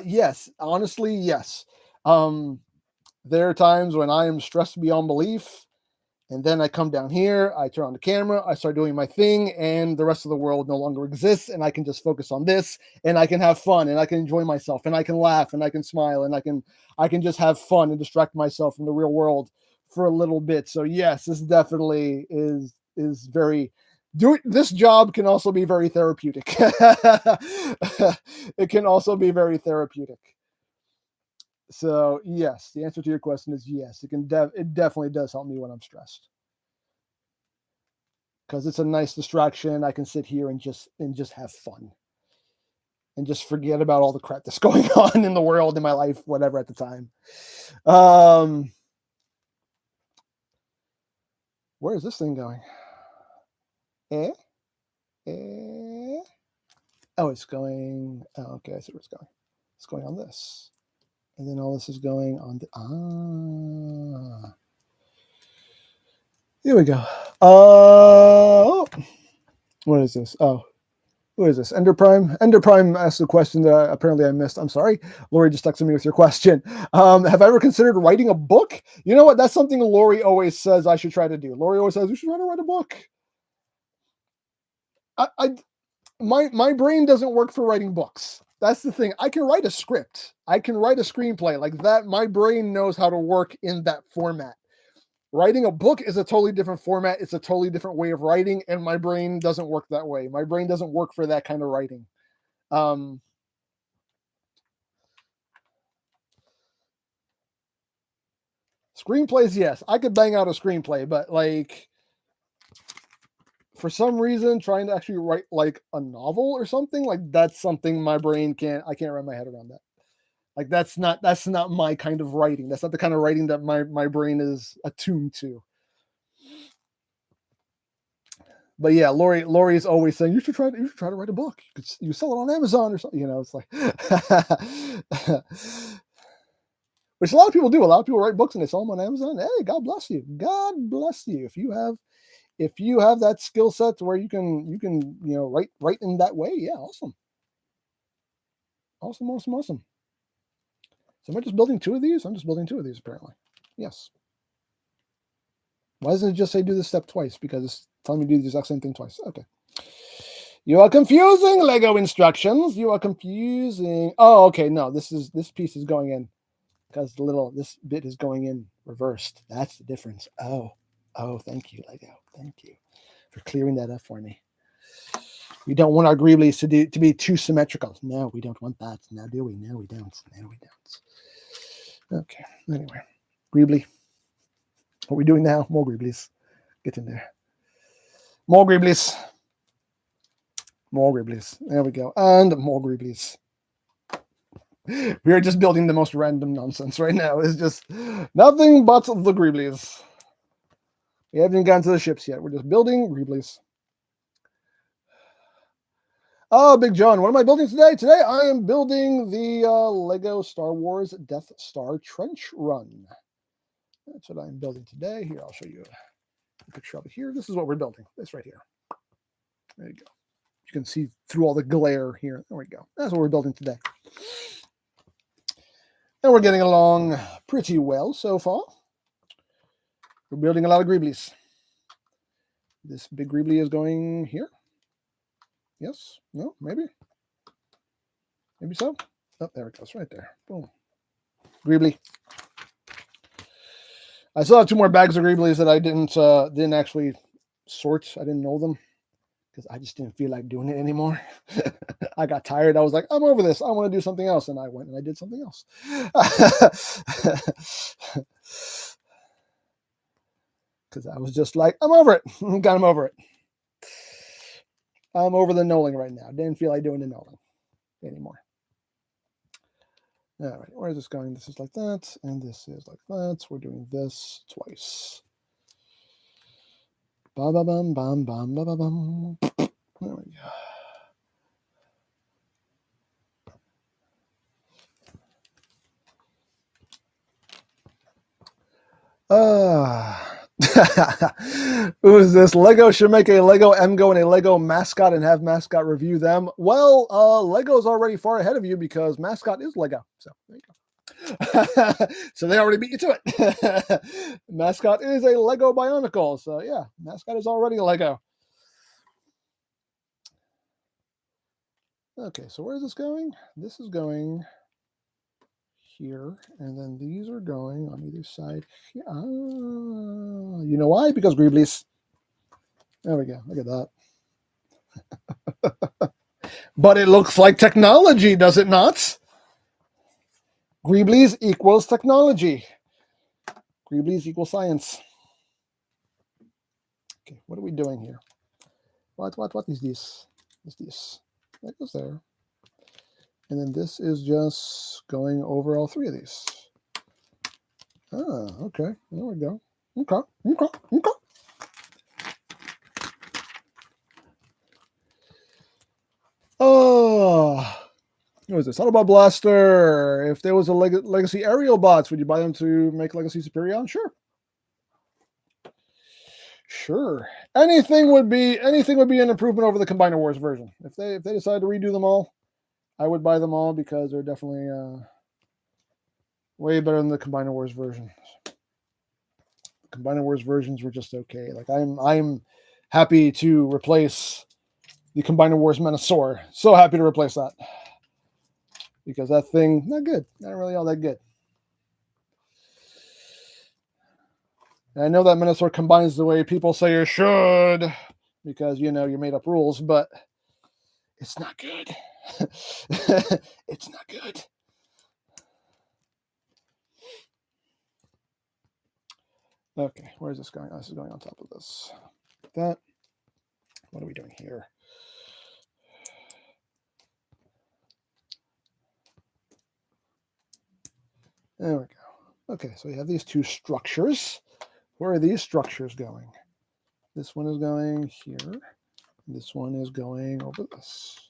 A: Yes. Honestly, yes. There are times when I am stressed beyond belief, and then I come down here, I turn on the camera, I start doing my thing, and the rest of the world no longer exists, and I can just focus on this, and I can have fun, and I can enjoy myself, and I can laugh, and I can smile, and I can just have fun and distract myself from the real world for a little bit. So yes, this definitely is very this job can also be very therapeutic. It can also be very therapeutic. So yes, the answer to your question is yes. It definitely does help me when I'm stressed, because it's a nice distraction. I can sit here and just have fun. and just forget about all the crap that's going on in the world, in my life, whatever at the time. Where is this thing going? Oh, it's going. Oh, okay, I see where it's going. It's going on this. And then all this is going on the. Here we go. What is this? Oh, who is this? Ender Prime. Ender Prime asked a question that apparently I missed. I'm sorry. Lori just texted me with your question. Have I ever considered writing a book? You know what? That's something Lori always says I should try to do. Lori always says, you should try to write a book. My brain doesn't work for writing books. That's the thing. I can write a script. I can write a screenplay like that. My brain knows how to work in that format. Writing a book is a totally different format. It's a totally different way of writing, and my brain doesn't work that way. My brain doesn't work for that kind of writing. Screenplays, yes, I could bang out a screenplay, but like for some reason, trying to actually write like a novel or something, like that's something my brain I can't wrap my head around that. Like that's not my kind of writing. That's not the kind of writing that my brain is attuned to. But yeah, Lori is always saying you should try to write a book. You sell it on Amazon or something. You know, it's like which a lot of people do. A lot of people write books and they sell them on Amazon. Hey, God bless you. God bless you. If you have that skill set to where you can write in that way, yeah, awesome. Awesome. So am I just building two of these? I'm just building two of these apparently. Yes. Why doesn't it just say do this step twice? Because it's telling me to do the exact same thing twice. Okay. You are confusing Lego instructions. You are confusing. Oh, okay. No, this piece is going in because this bit is going in reversed. That's the difference. Oh, thank you, Lego. Thank you for clearing that up for me. We don't want our greeblies to be too symmetrical. No, we don't want that. Now do we? No, we don't. No, we don't. Okay. Anyway, greebly. What are we doing now? More greeblies. Get in there. More greeblies. More greeblies. There we go. And more greeblies. We are just building the most random nonsense right now. It's just nothing but the greeblies. We haven't even gotten to the ships yet. We're just building greeblies. Oh, Big John, what am I building today? Today I am building the Lego Star Wars Death Star Trench Run. That's what I'm building today. Here, I'll show you a picture of it here. This is what we're building. This right here. There you go. You can see through all the glare here. There we go. That's what we're building today. And we're getting along pretty well so far. We're building a lot of greeblies. This big greebly is going here. Yes? No? Maybe? Maybe so? Oh, there it goes. Right there. Boom. Greebly. I still have two more bags of greeblies that I didn't actually sort. I didn't know them because I just didn't feel like doing it anymore. I got tired. I was like, I'm over this. I want to do something else. And I went and I did something else. Because I was just like, I'm over it. I'm over it. I'm over the knolling right now. Didn't feel like doing the knolling anymore. All right, where is this going? This is like that, and this is like that. So we're doing this twice. Ba ba bum bum bum ba ba bum. There we go. Who's this? Lego should make a Lego EmGo and a Lego mascot and have mascot review them. Well, Lego's already far ahead of you because mascot is Lego. So there you go. So they already beat you to it. Mascot is a Lego Bionicle. So yeah, mascot is already a Lego. Okay, so where is this going? This is going here, and then these are going on either side. You know why? Because greeblies. There we go. Look at that. But it looks like technology, does it not? Greeblies equals technology. Greeblies equals science. Okay, what are we doing here? What is this? Is this? That goes there. And then this is just going over all three of these. Ah, okay. There we go. Okay. Oh, what is this? Autobot Blaster. If there was a Legacy Aerial bots, would you buy them to make Legacy Superion? Sure. Sure. Anything would be an improvement over the Combiner Wars version. If they decide to redo them all, I would buy them all because they're definitely way better than the Combiner Wars version. Combiner Wars versions were just okay. Like I'm happy to replace the Combiner Wars Menosaur. So happy to replace that. Because that thing, not good. Not really all that good. And I know that Menosaur combines the way people say it should, because you made up rules, but it's not good. It's not good. Okay, where is this going? Oh, this is going on top of this. That. What are we doing here? There we go. Okay, so we have these two structures. Where are these structures going? This one is going here. This one is going over this.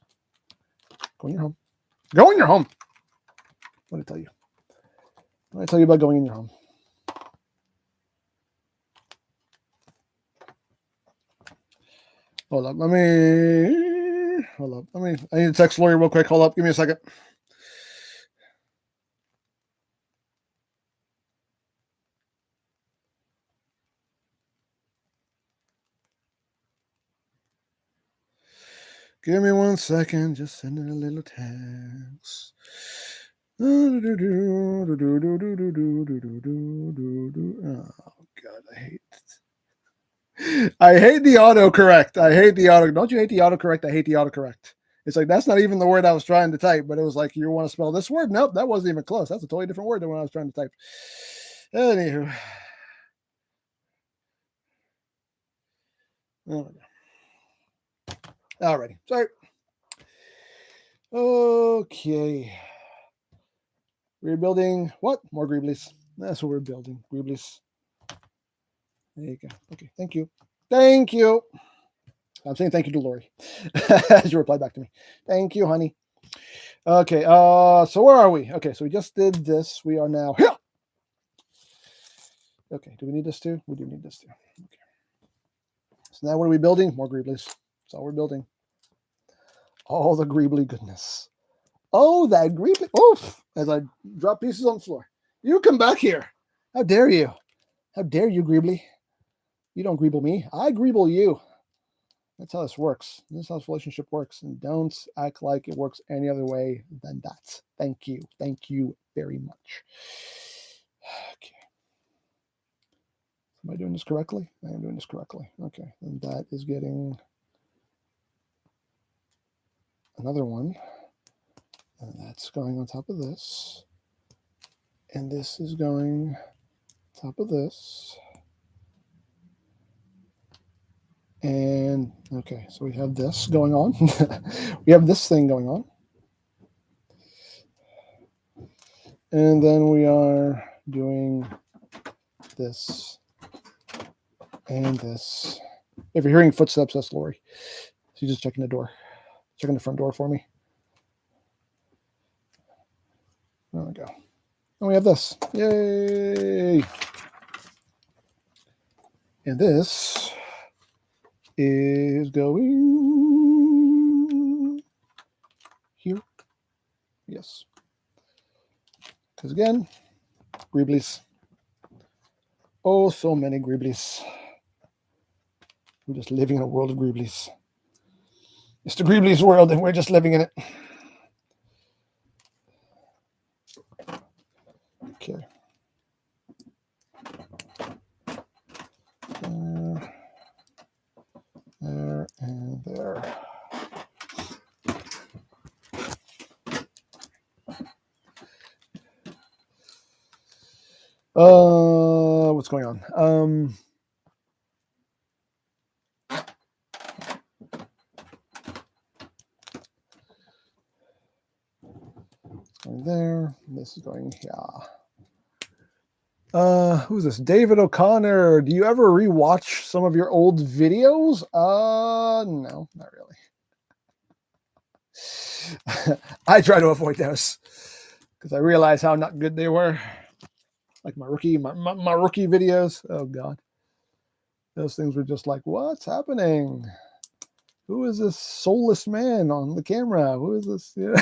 A: Go in your home. Go in your home. What did I tell you? What did I tell you about going in your home? Hold up. I need to text Lori real quick. Hold up. Give me a second. Give me 1 second. Just sending a little text. Oh God, I hate the autocorrect. I hate the auto. Don't you hate the autocorrect? I hate the autocorrect. It's like that's not even the word I was trying to type, but it was like you want to spell this word. Nope, that wasn't even close. That's a totally different word than what I was trying to type. Anywho. Alrighty. Sorry. Okay. We're building what? More Greeblies. That's what we're building. Greeblies. There you go. Okay. Thank you. Thank you. I'm saying thank you to Lori as you reply back to me. Thank you, honey. Okay. So where are we? Okay. So we just did this. We are now here. Okay. Do we need this too? We do need this too. Okay. So now what are we building? More Greeblies. That's all we're building. All the Greebly goodness. Oh, that Greebly. Oof. As I drop pieces on the floor. You come back here. How dare you? How dare you, Greebly? You don't Greeble me. I Greeble you. That's how this works. This is how this relationship works. And don't act like it works any other way than that. Thank you. Thank you very much. Okay. Am I doing this correctly? I am doing this correctly. Okay. And that is getting another one. And that's going on top of this. And this is going on top of this. And okay, so we have this going on. We have this thing going on. And then we are doing this and this. If you're hearing footsteps, that's Lori. She's just checking the door, checking the front door for me. There we go. And we have this. Yay! And this is going here. Yes. Because again, Greeblies. Oh, so many Greeblies. We're just living in a world of Greeblies. It's the Greeblies world, and we're just living in it. Okay. There and there. What's going on? Going there. This is going here. Who's this? David O'Connor. Do you ever rewatch some of your old videos? No, not really. I try to avoid those because I realize how not good they were. Like my rookie videos. Oh God, those things were just like, what's happening? Who is this soulless man on the camera? Who is this? Yeah.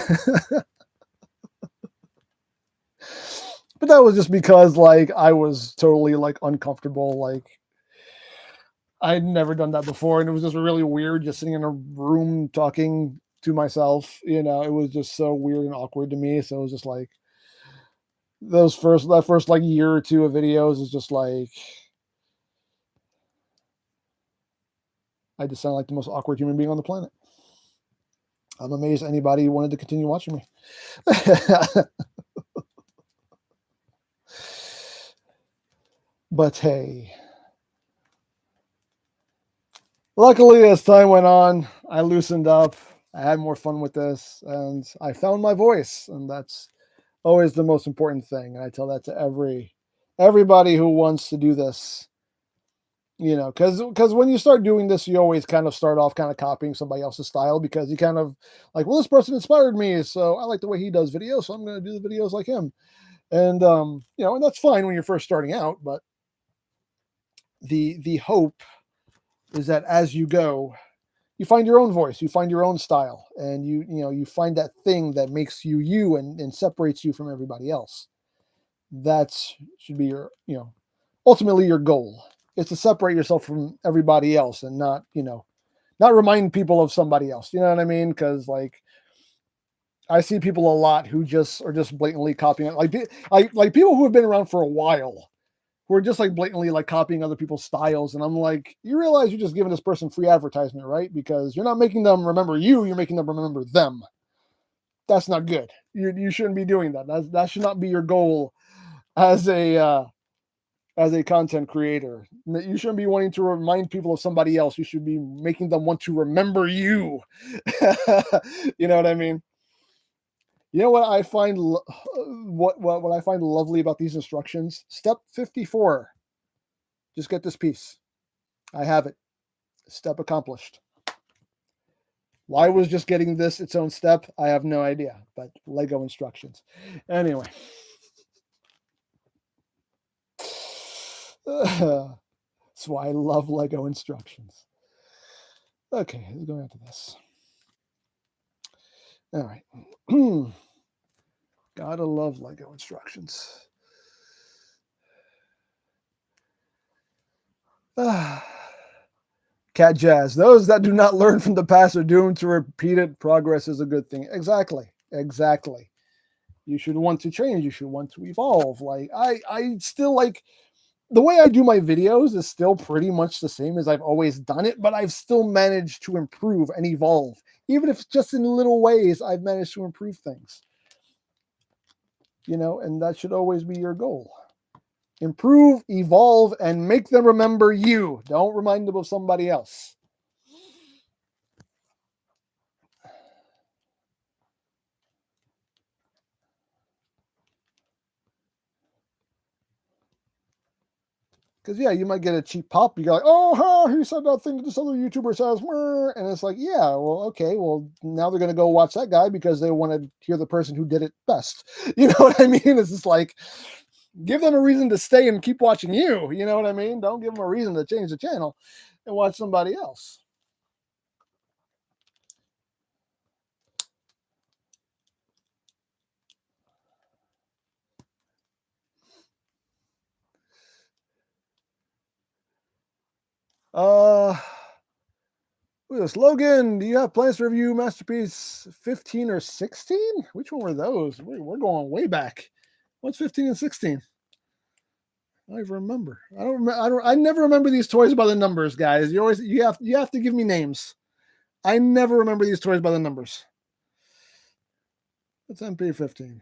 A: But that was just because like I was totally like uncomfortable. Like I'd never done that before, and it was just really weird just sitting in a room talking to myself. It was just so weird and awkward to me. So it was just like that first like year or two of videos is just like I just sound like the most awkward human being on the planet. I'm amazed anybody wanted to continue watching me. But hey, luckily as time went on, I loosened up. I had more fun with this, and I found my voice, and that's always the most important thing. And I tell that to everybody who wants to do this. Because when you start doing this, you always kind of start off kind of copying somebody else's style because you kind of like, well, this person inspired me, so I like the way he does videos, so I'm going to do the videos like him. And and that's fine when you're first starting out, but the hope is that as you go, you find your own voice, you find your own style, and you find that thing that makes you you and separates you from everybody else. That should be your ultimately your goal is to separate yourself from everybody else and not remind people of somebody else. You know what I mean? Because like I see people a lot who just are just blatantly copying it, like people who have been around for a while who are just like blatantly like copying other people's styles. And I'm like, you realize you're just giving this person free advertisement, right? Because you're not making them remember you're making them remember them. That's not good. You shouldn't be doing that. That should not be your goal as a content creator. You shouldn't be wanting to remind people of somebody else. You should be making them want to remember you. You know what I mean? You know what I find what I find lovely about these instructions? Step 54. Just get this piece. I have it. Step accomplished. Why was just getting this its own step? I have no idea, but Lego instructions. Anyway. That's why I love Lego instructions. Okay, let's go into this. All right. Gotta love Lego instructions. Cat Jazz. Those that do not learn from the past are doomed to repeat it. Progress is a good thing. Exactly. You should want to change. You should want to evolve. Like I still like the way I do my videos is still pretty much the same as I've always done it, but I've still managed to improve and evolve. Even if it's just in little ways, I've managed to improve things. And that should always be your goal. Improve, evolve, and make them remember you. Don't remind them of somebody else. Because, yeah, you might get a cheap pop. You're like, oh, he said that thing that this other YouTuber says. And it's like, yeah, well, okay. Well, now they're going to go watch that guy because they want to hear the person who did it best. You know what I mean? It's just like, give them a reason to stay and keep watching you. You know what I mean? Don't give them a reason to change the channel and watch somebody else. Who's this? Logan, do you have plans to review Masterpiece 15 or 16? Which one were those? We're going way back. What's 15 and 16? I don't even remember. I never remember these toys by the numbers, guys. You have to give me names. I never remember these toys by the numbers. What's MP15?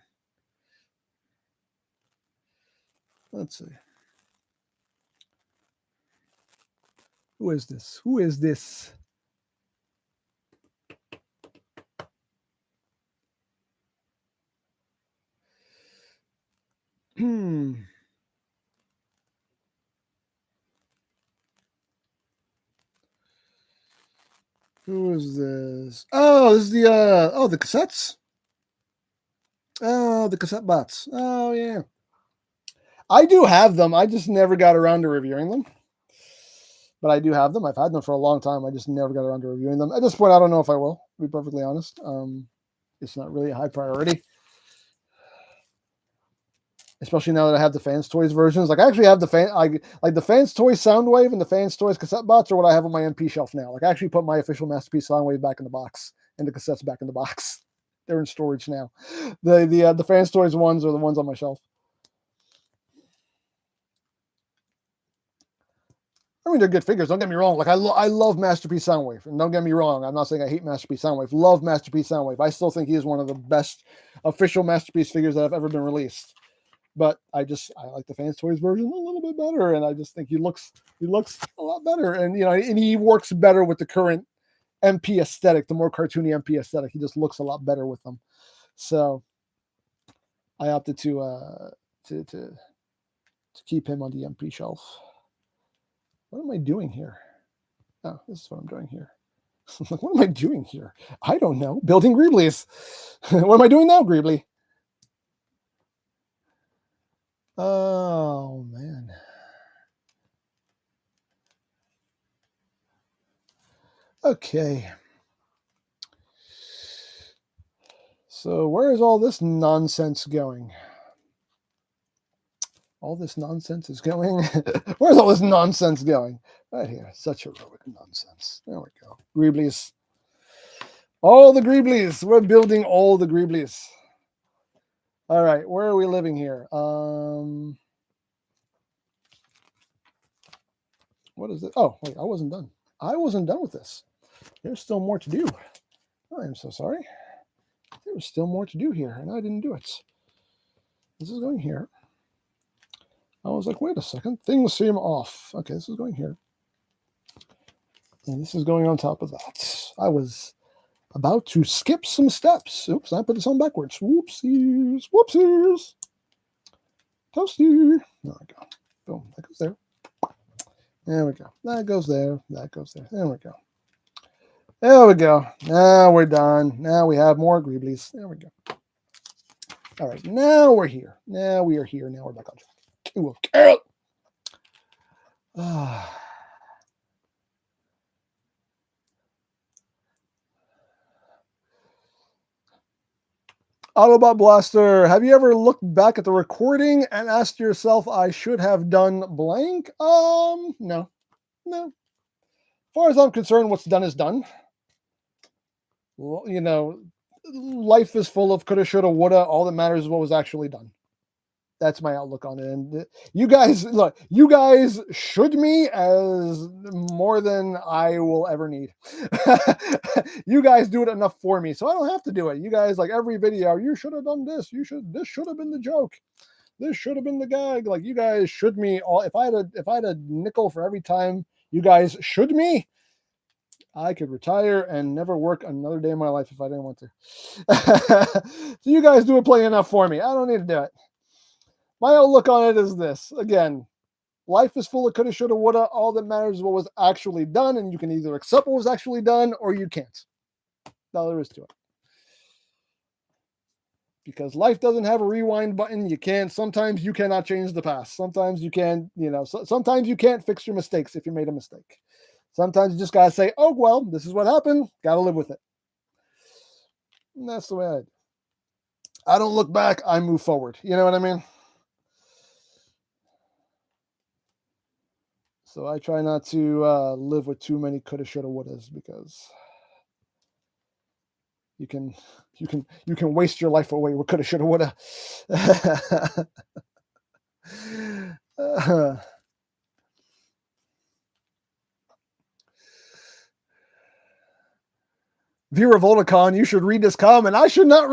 A: Let's see. Who is this? Who is this? Who is this? Oh, this is the the cassettes. Oh, the cassette bots. Oh yeah. I do have them. I just never got around to reviewing them. But I do have them. I've had them for a long time. I just never got around to reviewing them. At this point, I don't know if I will, to be perfectly honest. It's not really a high priority. Especially now that I have the Fans Toys versions. Like I actually have the the Fans Toys Soundwave and the Fans Toys cassette bots are what I have on my MP shelf now. Like I actually put my official Masterpiece Soundwave back in the box and the cassettes back in the box. They're in storage now. The Fans Toys ones are the ones on my shelf. I mean, they're good figures. Don't get me wrong. Like I love Masterpiece Soundwave, and don't get me wrong. I'm not saying I hate Masterpiece Soundwave. Love Masterpiece Soundwave. I still think he is one of the best official Masterpiece figures that have ever been released. But I like the Fans Toys version a little bit better, and I just think he looks a lot better, and and he works better with the current MP aesthetic, the more cartoony MP aesthetic. He just looks a lot better with them. So I opted to keep him on the MP shelf. What am I doing here? Oh, this is what I'm doing here. Like, what am I doing here? I don't know. Building Greeblies. What am I doing now, Greebly? Oh, man. Okay. So where is all this nonsense going? All this nonsense is going. Where's all this nonsense going? Right here. Such heroic nonsense. There we go. Greeblies. All the Greeblies. We're building all the Greeblies. All right. Where are we living here? What is it? Oh, wait. I wasn't done. I wasn't done with this. There's still more to do. I am so sorry. There was still more to do here, and I didn't do it. This is going here. I was like, wait a second. Things seem off. Okay, this is going here. And this is going on top of that. I was about to skip some steps. Oops, I put this on backwards. Whoopsies. Whoopsies. Toasty. There we go. Boom. That goes there. There we go. That goes there. That goes there. There we go. There we go. Now we're done. Now we have more Greeblies. There we go. All right. Now we're here. Now we are here. Now we're back on track. Ooh, Carol. Autobot Blaster, have you ever looked back at the recording and asked yourself, I should have done blank? No. As far as I'm concerned, what's done is done. Well, life is full of coulda, shoulda, woulda. All that matters is what was actually done. That's my outlook on it. And you guys should me as more than I will ever need. You guys do it enough for me, so I don't have to do it. You guys, like every video, you should have done this. This should have been the joke. This should have been the gag. Like you guys should me all. If I had a nickel for every time you guys should me, I could retire and never work another day in my life if I didn't want to. So you guys do it plenty enough for me. I don't need to do it. My outlook on it is this. Again, life is full of coulda, shoulda, woulda. All that matters is what was actually done, and you can either accept what was actually done or you can't. That's all there is to it. Because life doesn't have a rewind button. You can't. Sometimes you cannot change the past. Sometimes you can. Sometimes you can't fix your mistakes if you made a mistake. Sometimes you just gotta say, "Oh well, this is what happened. Gotta live with it." And that's the way I do. I don't look back. I move forward. You know what I mean? So I try not to live with too many coulda, shoulda, wouldas because you can waste your life away with coulda, shoulda, woulda. Vera Volticon, you should read this comment. I should not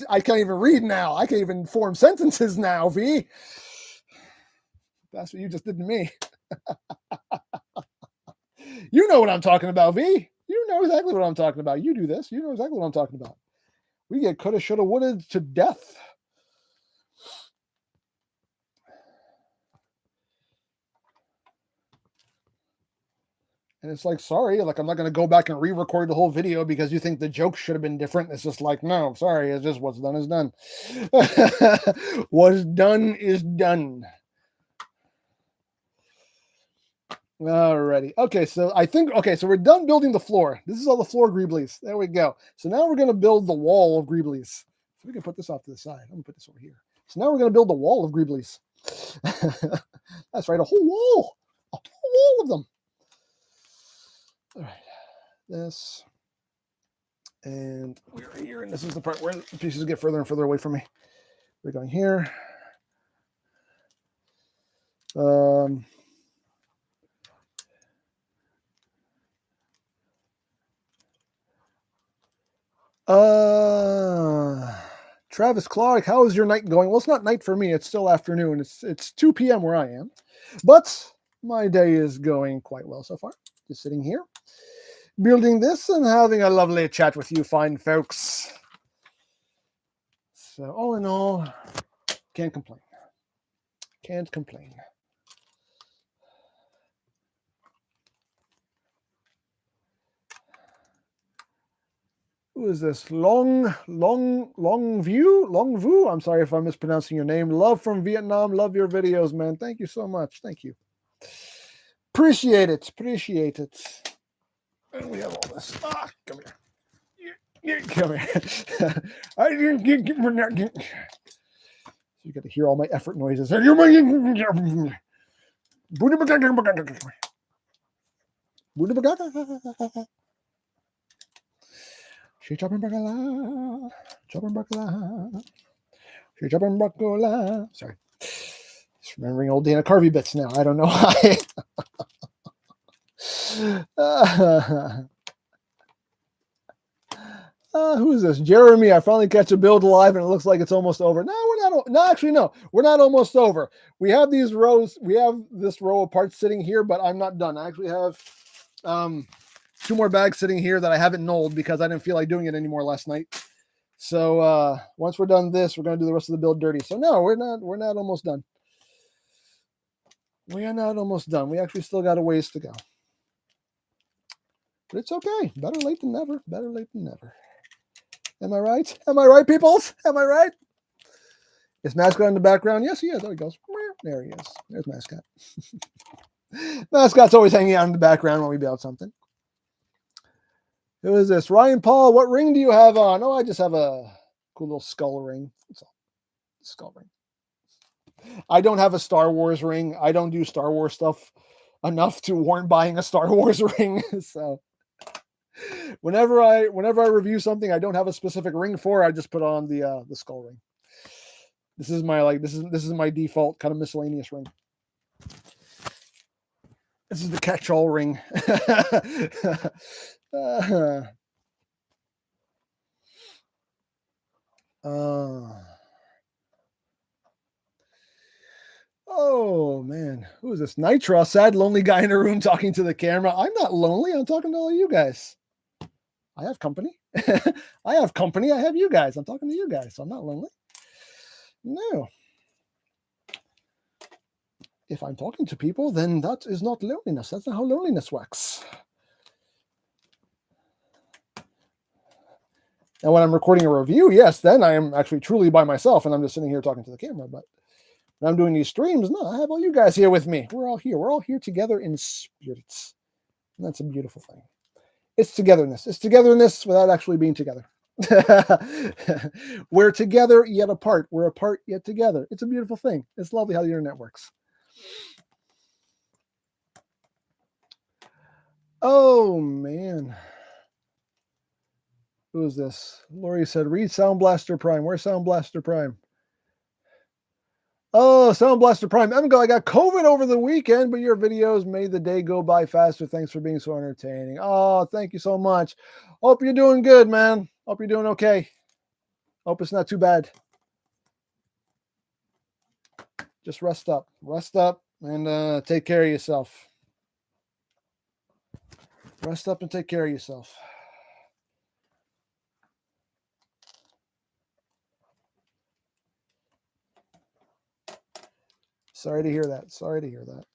A: I can't even read now. I can't even form sentences now, V. That's what you just did to me. You know what I'm talking about, V. You know exactly what I'm talking about. You do this. You know exactly what I'm talking about. We get coulda, shoulda, woulda to death. And it's like, sorry, like I'm not going to go back and re-record the whole video because you think the joke should have been different. It's just like, no, sorry, it's just what's done is done. What's done is done. Alrighty. Okay, so so we're done building the floor. This is all the floor greeblies. There we go. So now we're going to build the wall of greeblies. So we can put this off to the side. I'm going to put this over here. So now we're going to build the wall of greeblies. That's right, a whole wall. A whole wall of them. All right, this, and we're here, and this is the part where the pieces get further and further away from me. We're going here. Travis Clark, how is your night going? Well, it's not night for me. It's still afternoon. It's 2 p.m. where I am, but my day is going quite well so far. Just sitting here, building this and having a lovely chat with you fine folks. So all in all, can't complain. Can't complain. Who is this? Long Vu? I'm sorry if I'm mispronouncing your name. Love from Vietnam. Love your videos, man. Thank you so much. Thank you. Appreciate it. Appreciate it. And we have all this. Come here. Come here. You got to hear all my effort noises. Sorry. Just remembering old Dana Carvey bits now. I don't know why. Who is this? Jeremy. I finally catch a build alive and it looks like it's almost over. No, we're not. No, actually, no. We're not almost over. We have these rows. We have this row of parts sitting here, but I'm not done. I actually have 2 more bags sitting here that I haven't knolled because I didn't feel like doing it anymore last night. So once we're done this, we're going to do the rest of the build dirty. So no, we're not almost done. We are not almost done. We actually still got a ways to go. But it's okay. Better late than never. Better late than never. Am I right? Am I right, peoples? Am I right? Is Mascot in the background? Yes, he is. There he goes. There he is. There's Mascot. Mascot's always hanging out in the background when we build something. Who is this? Ryan Paul, what ring do you have on? Oh, I just have a cool little skull ring. That's all. Skull ring. I don't have a Star Wars ring. I don't do Star Wars stuff enough to warrant buying a Star Wars ring. So whenever I review something I don't have a specific ring for, I just put on the skull ring. This is my this is my default kind of miscellaneous ring. This is the catch-all ring. Oh man, who is this? Nitro, sad lonely guy in a room talking to the camera. I'm not lonely. I'm talking to all you guys. I have company. I have company. I have you guys. I'm talking to you guys. So I'm not lonely. No. If I'm talking to people, then that is not loneliness. That's not how loneliness works. And when I'm recording a review, yes, then I am actually truly by myself and I'm just sitting here talking to the camera. But when I'm doing these streams, no, I have all you guys here with me. We're all here. We're all here together in spirits. And that's a beautiful thing. It's togetherness. It's togetherness without actually being together. We're together yet apart. We're apart yet together. It's a beautiful thing. It's lovely how the internet works. Oh, man. Who is this? Lori said, read Sound Blaster Prime. Where's Sound Blaster Prime? Oh, Sound Blaster Prime. EmGo, I got COVID over the weekend, but your videos made the day go by faster. Thanks for being so entertaining. Oh, thank you so much. Hope you're doing good, man. Hope you're doing okay. Hope it's not too bad. Just rest up. Rest up and take care of yourself. Rest up and take care of yourself. Sorry to hear that. Sorry to hear that.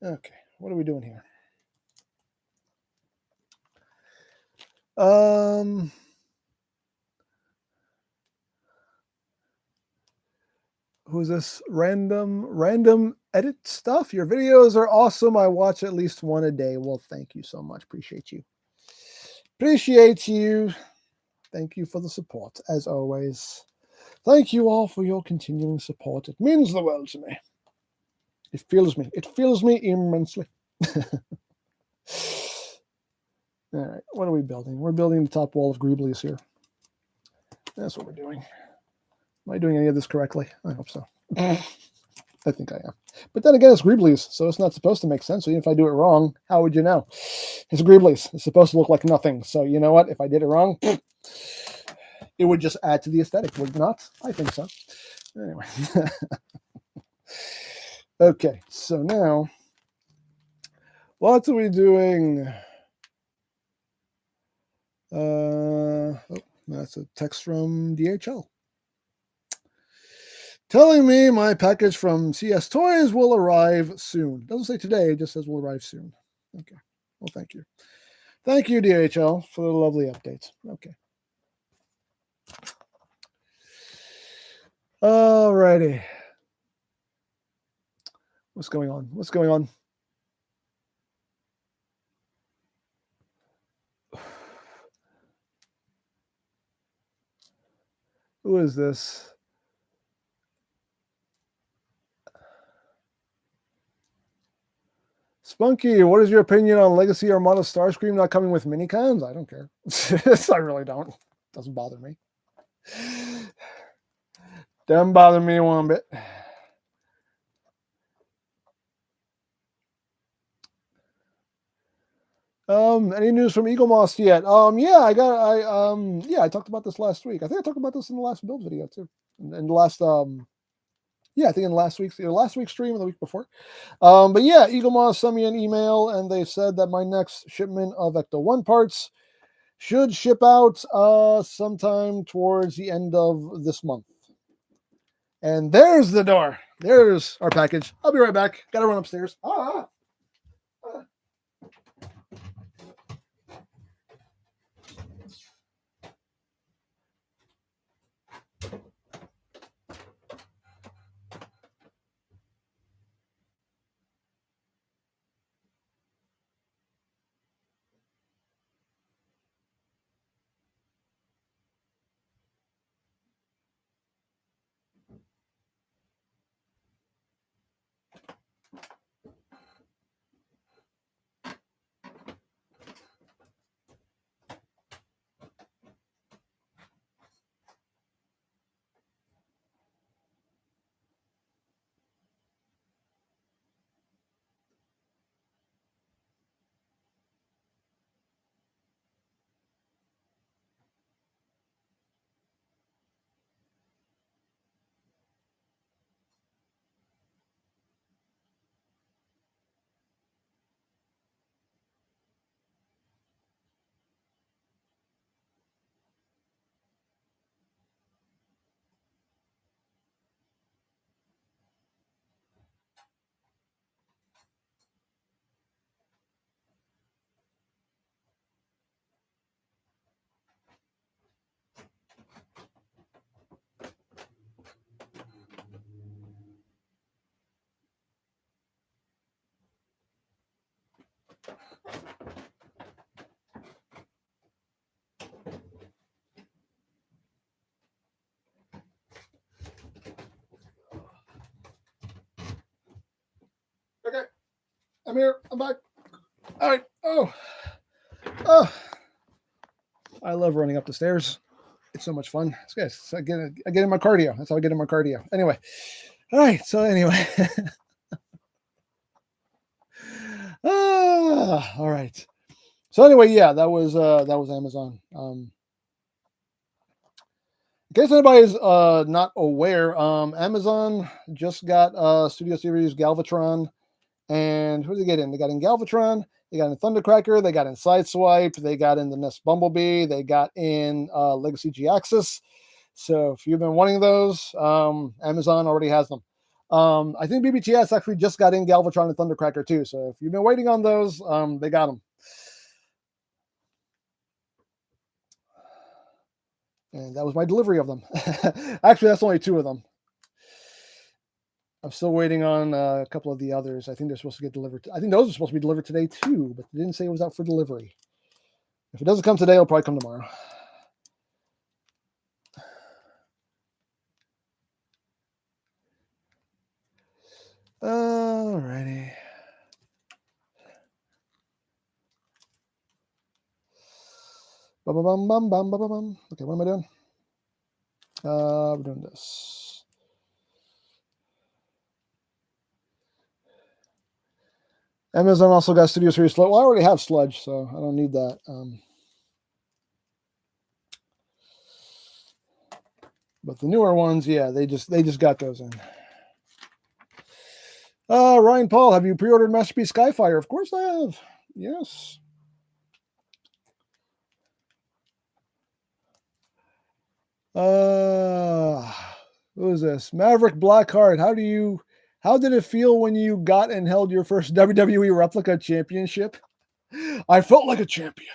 A: Okay, what are we doing here? Who's this? Random edit stuff. Your videos are awesome. I watch at least one a day. Well, thank you so much. Appreciate you. Appreciate you. Thank you for the support, as always. Thank you all for your continuing support. It means the world to me. It fills me. It fills me immensely. All right, what are we building? We're building the top wall of Greeblies here. That's what we're doing. Am I doing any of this correctly? I hope so. I think I am. But then again, it's Greeblies, so it's not supposed to make sense. So even if I do it wrong, how would you know? It's Greeblies. It's supposed to look like nothing. So you know what? If I did it wrong, it would just add to the aesthetic, would it not? I think so. Anyway. Okay, so now, what are we doing? Oh, that's a text from DHL. Telling me my package from CS Toys will arrive soon. It doesn't say today, it just says will arrive soon. Okay. Well, thank you. Thank you, DHL, for the lovely updates. Okay. Alrighty. What's going on? What's going on? Who is this? Spunky, what is your opinion on Legacy Armada Starscream not coming with minicons? I don't care. I really don't. Doesn't bother me. Doesn't bother me one bit. Any news from Eagle Moss yet? I talked about this last week. I think I talked about this in the last build video too. In the last I think in last week's stream or the week before. But yeah, Eagle Moss sent me an email and they said that my next shipment of Ecto 1 parts should ship out sometime towards the end of this month. And there's the door. There's our package. I'll be right back. Gotta run upstairs. Okay. I'm here. I'm back. All right. Oh. I love running up the stairs. It's so much fun. It's good. So I get in my cardio. That's how I get in my cardio. Anyway. All right. So anyway. All right. So anyway, yeah, that was Amazon. In case anybody's not aware, Amazon just got Studio Series Galvatron. And who did they get in? They got in Galvatron, they got in Thundercracker, they got in Sideswipe, they got in the Nest Bumblebee, they got in Legacy G-Axis. So if you've been wanting those, Amazon already has them. I think BBTS actually just got in Galvatron and Thundercracker too. So if you've been waiting on those, they got them. And that was my delivery of them. Actually, that's only 2 of them. I'm still waiting on a couple of the others. I think they're supposed to get delivered. I think those are supposed to be delivered today too, but they didn't say it was out for delivery. If it doesn't come today, it'll probably come tomorrow. Alrighty. Bum, bum, bum, bum, bum, bum. Okay, what am I doing? We're doing this. Amazon also got Studio Series Sludge. Well, I already have Sludge, so I don't need that. But the newer ones, yeah, they just got those in. Ryan Paul, have you pre-ordered Masterpiece Skyfire? Of course I have. Yes. Who is this? Maverick Blackheart. How did it feel when you got and held your first WWE replica championship? I felt like a champion.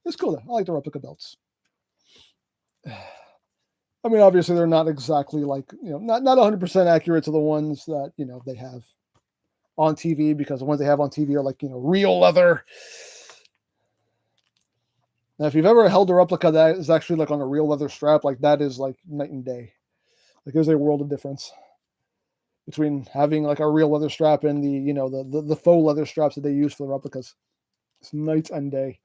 A: It's cool though. I like the replica belts. I mean, obviously they're not exactly like, not 100% accurate to the ones that, they have on TV, because the ones they have on TV are like, real leather. Now, if you've ever held a replica that is actually like on a real leather strap, like that is like night and day. Like there's a world of difference between having like a real leather strap and the faux leather straps that they use for the replicas. It's night and day.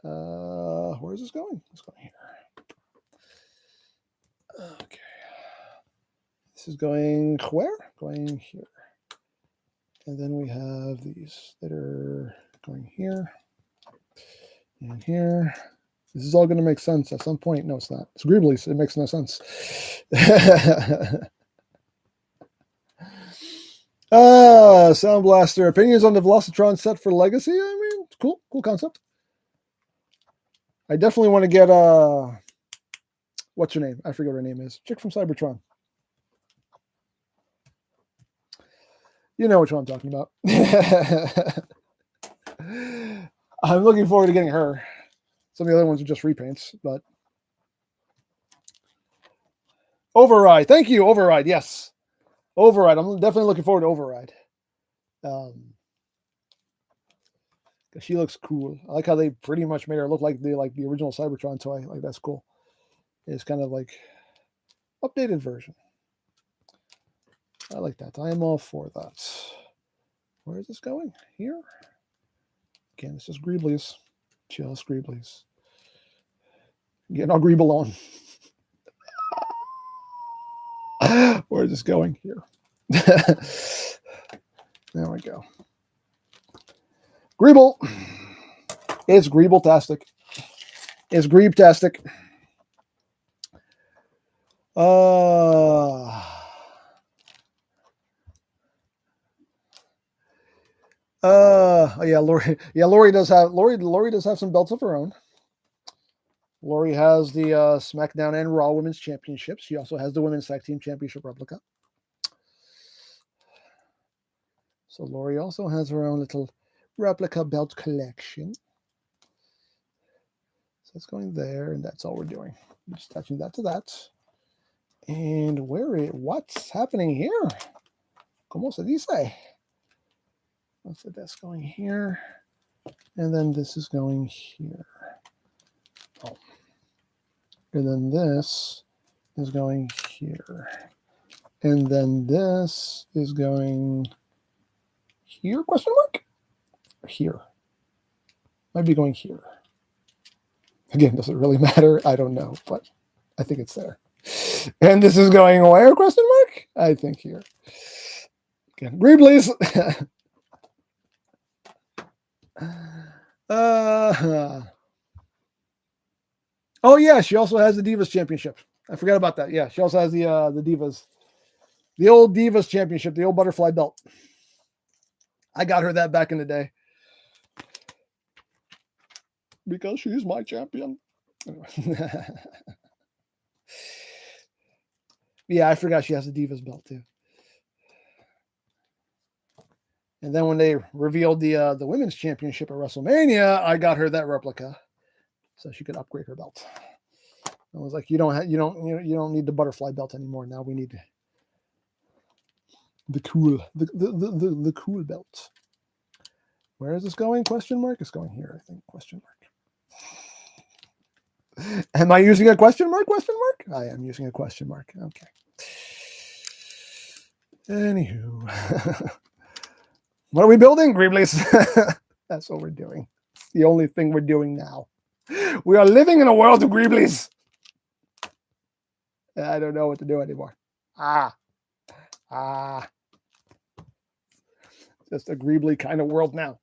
A: Where is this going? It's going here. Okay. This is going where? Going here. And then we have these that are going here and here. This is all going to make sense at some point. No, it's not. It's Greebly, so it makes no sense. Sound Blaster. Opinions on the Velocitron set for Legacy? I mean, it's cool. Cool concept. I definitely want to get what's her name? I forget what her name is. Chick from Cybertron. You know which one I'm talking about. I'm looking forward to getting her. Some of the other ones are just repaints, but Override. Thank you, Override. Yes, Override. I'm definitely looking forward to Override. She looks cool. I like how they pretty much made her look like the original Cybertron toy. Like that's cool. It's kind of like updated version. I like that. I am all for that. Where is this going? Here? Again, this is Greeblies. Just Greeblies. Getting all Greeble on. Where is this going? Here. There we go. Greeble. It's Greeble-tastic. It's Greeb-tastic. Yeah, Lori. Yeah, Lori does have some belts of her own. Lori has the SmackDown and Raw Women's Championships. She also has the Women's Tag Team Championship replica. So Lori also has her own little replica belt collection. So it's going there, and that's all we're doing. We're just attaching that to that. And what's happening here? ¿Cómo se dice? So that's going here. And then this is going here. Oh. And then this is going here. And then this is going here, question mark? Or here. Might be going here. Again, does it really matter? I don't know, but I think it's there. And this is going where, question mark? I think here. Again, Greeblies. Oh yeah, she also has the Divas Championship. I forgot about that. Yeah, she also has the Divas, the old Divas Championship, the old butterfly belt. I got her that back in the day. because she's my champion. Yeah, I forgot she has a Divas belt too. And then when they revealed the women's championship at WrestleMania, I got her that replica, so she could upgrade her belt. I was like, you don't need the butterfly belt anymore. Now we need the cool belt. Where is this going? Question mark. It's going here, I think. Question mark. Am I using a question mark? Question mark. I am using a question mark. Okay. Anywho. What are we building? Greebles. That's what we're doing. It's the only thing we're doing now. We are living in a world of Greebles. I don't know what to do anymore. Just a Greebly kind of world now.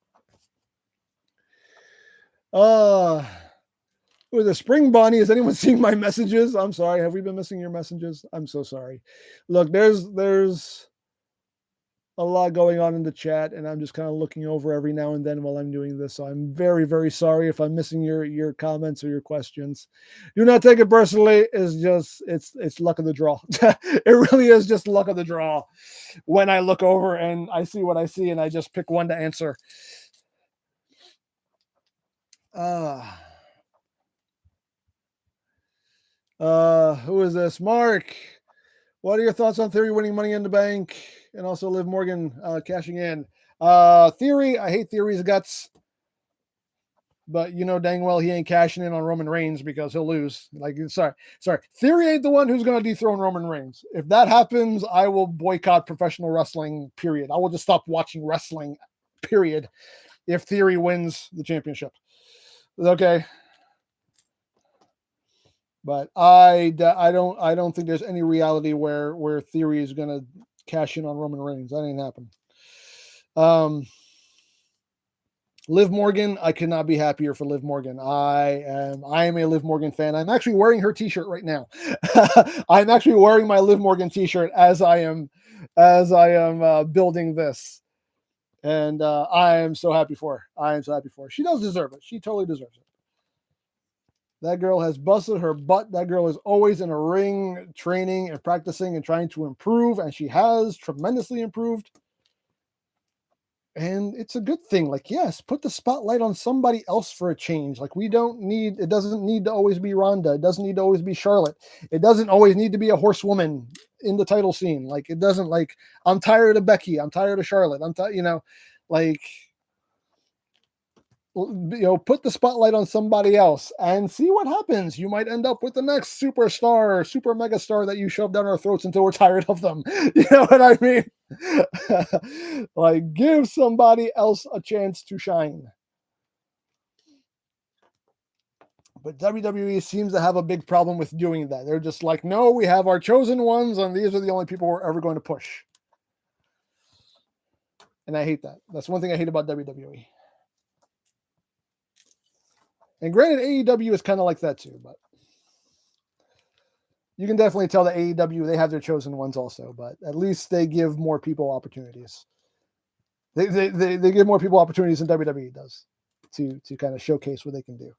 A: With the spring Bonnie, is anyone seeing my messages? I'm sorry. Have we been missing your messages? I'm so sorry. Look, there's a lot going on in the chat, and I'm just kind of looking over every now and then while I'm doing this. So I'm very, very sorry if I'm missing your comments or your questions. Do not take it personally. It's luck of the draw. It really is just luck of the draw. When I look over and I see what I see, and I just pick one to answer. Who is this? Mark. What are your thoughts on Theory winning Money in the Bank and also Liv Morgan cashing in? Theory, I hate Theory's guts, but you know dang well he ain't cashing in on Roman Reigns because he'll lose. Like, sorry. Theory ain't the one who's going to dethrone Roman Reigns. If that happens, I will boycott professional wrestling, period. I will just stop watching wrestling, period, if Theory wins the championship. Okay. But I don't think there's any reality where Theory is going to cash in on Roman Reigns. That ain't happening. Liv Morgan, I could not be happier for Liv Morgan. I am a Liv Morgan fan. I'm actually wearing her t-shirt right now. I'm actually wearing my Liv Morgan t-shirt as I am building this. And I am so happy for her. I am so happy for her. She does deserve it. She totally deserves it. That girl has busted her butt. That girl is always in a ring, training and practicing and trying to improve. And she has tremendously improved. And it's a good thing. Like, yes, put the spotlight on somebody else for a change. Like, it doesn't need to always be Ronda. It doesn't need to always be Charlotte. It doesn't always need to be a horsewoman in the title scene. Like, it doesn't, like, I'm tired of Becky. I'm tired of Charlotte. Put the spotlight on somebody else and see what happens. You might end up with the next superstar, super mega star that you shove down our throats until we're tired of them. You know what I mean? Like, give somebody else a chance to shine. But WWE seems to have a big problem with doing that. They're just like, no, we have our chosen ones, and these are the only people we're ever going to push. And I hate that. That's one thing I hate about WWE. And granted, AEW is kind of like that too, but you can definitely tell that AEW, they have their chosen ones also, but at least they give more people opportunities. They give more people opportunities than WWE does to kind of showcase what they can do.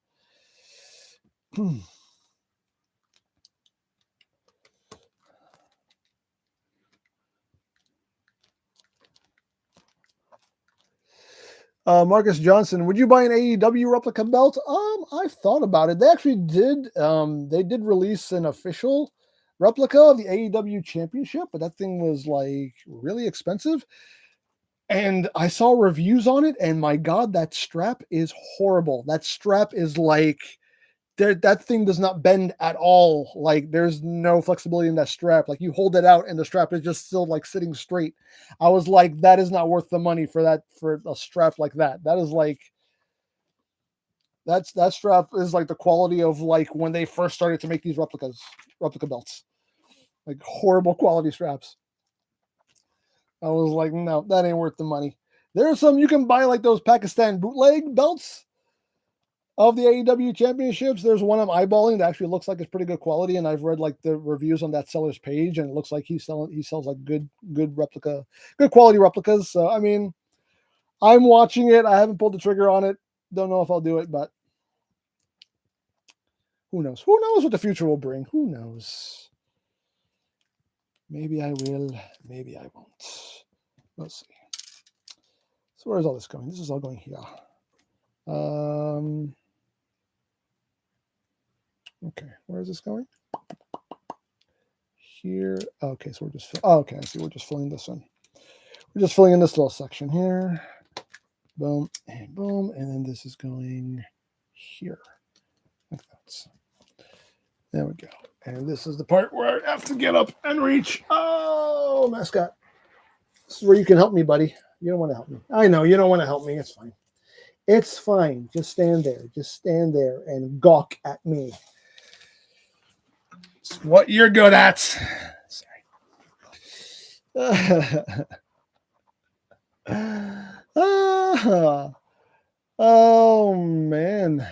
A: Marcus Johnson, would you buy an AEW replica belt? I've thought about it. They actually did. They did release an official replica of the AEW championship, but that thing was like really expensive. And I saw reviews on it, and my God, that strap is horrible. That strap is like, that thing does not bend at all. Like, there's no flexibility in that strap. Like, you hold it out and the strap is just still like sitting straight. I was like, that is not worth the money for a strap like that. That is like, that strap is like the quality of like when they first started to make these replica belts, like horrible quality straps. I was like, no, that ain't worth the money. There's some, you can buy like those Pakistan bootleg belts of the AEW championships. There's one I'm eyeballing that actually looks like it's pretty good quality, and I've read like the reviews on that seller's page, and it looks like he sells like good quality replicas. So I mean, I'm watching it. I haven't pulled the trigger on it. Don't know if I'll do it, but Who knows? Who knows what the future will bring? Who knows? Maybe I will. Maybe I won't. Let's see. So where's all this going? This is all going here. Okay, where is this going? Here. Okay, so we're just okay. I see. We're just filling this in. We're just filling in this little section here. Boom and boom, and then this is going here. Like that. There we go. And this is the part where I have to get up and reach. Oh, mascot. This is where you can help me, buddy. You don't want to help me. I know you don't want to help me. It's fine. It's fine. Just stand there. Just stand there and gawk at me. It's what you're good at. Sorry. Oh, man.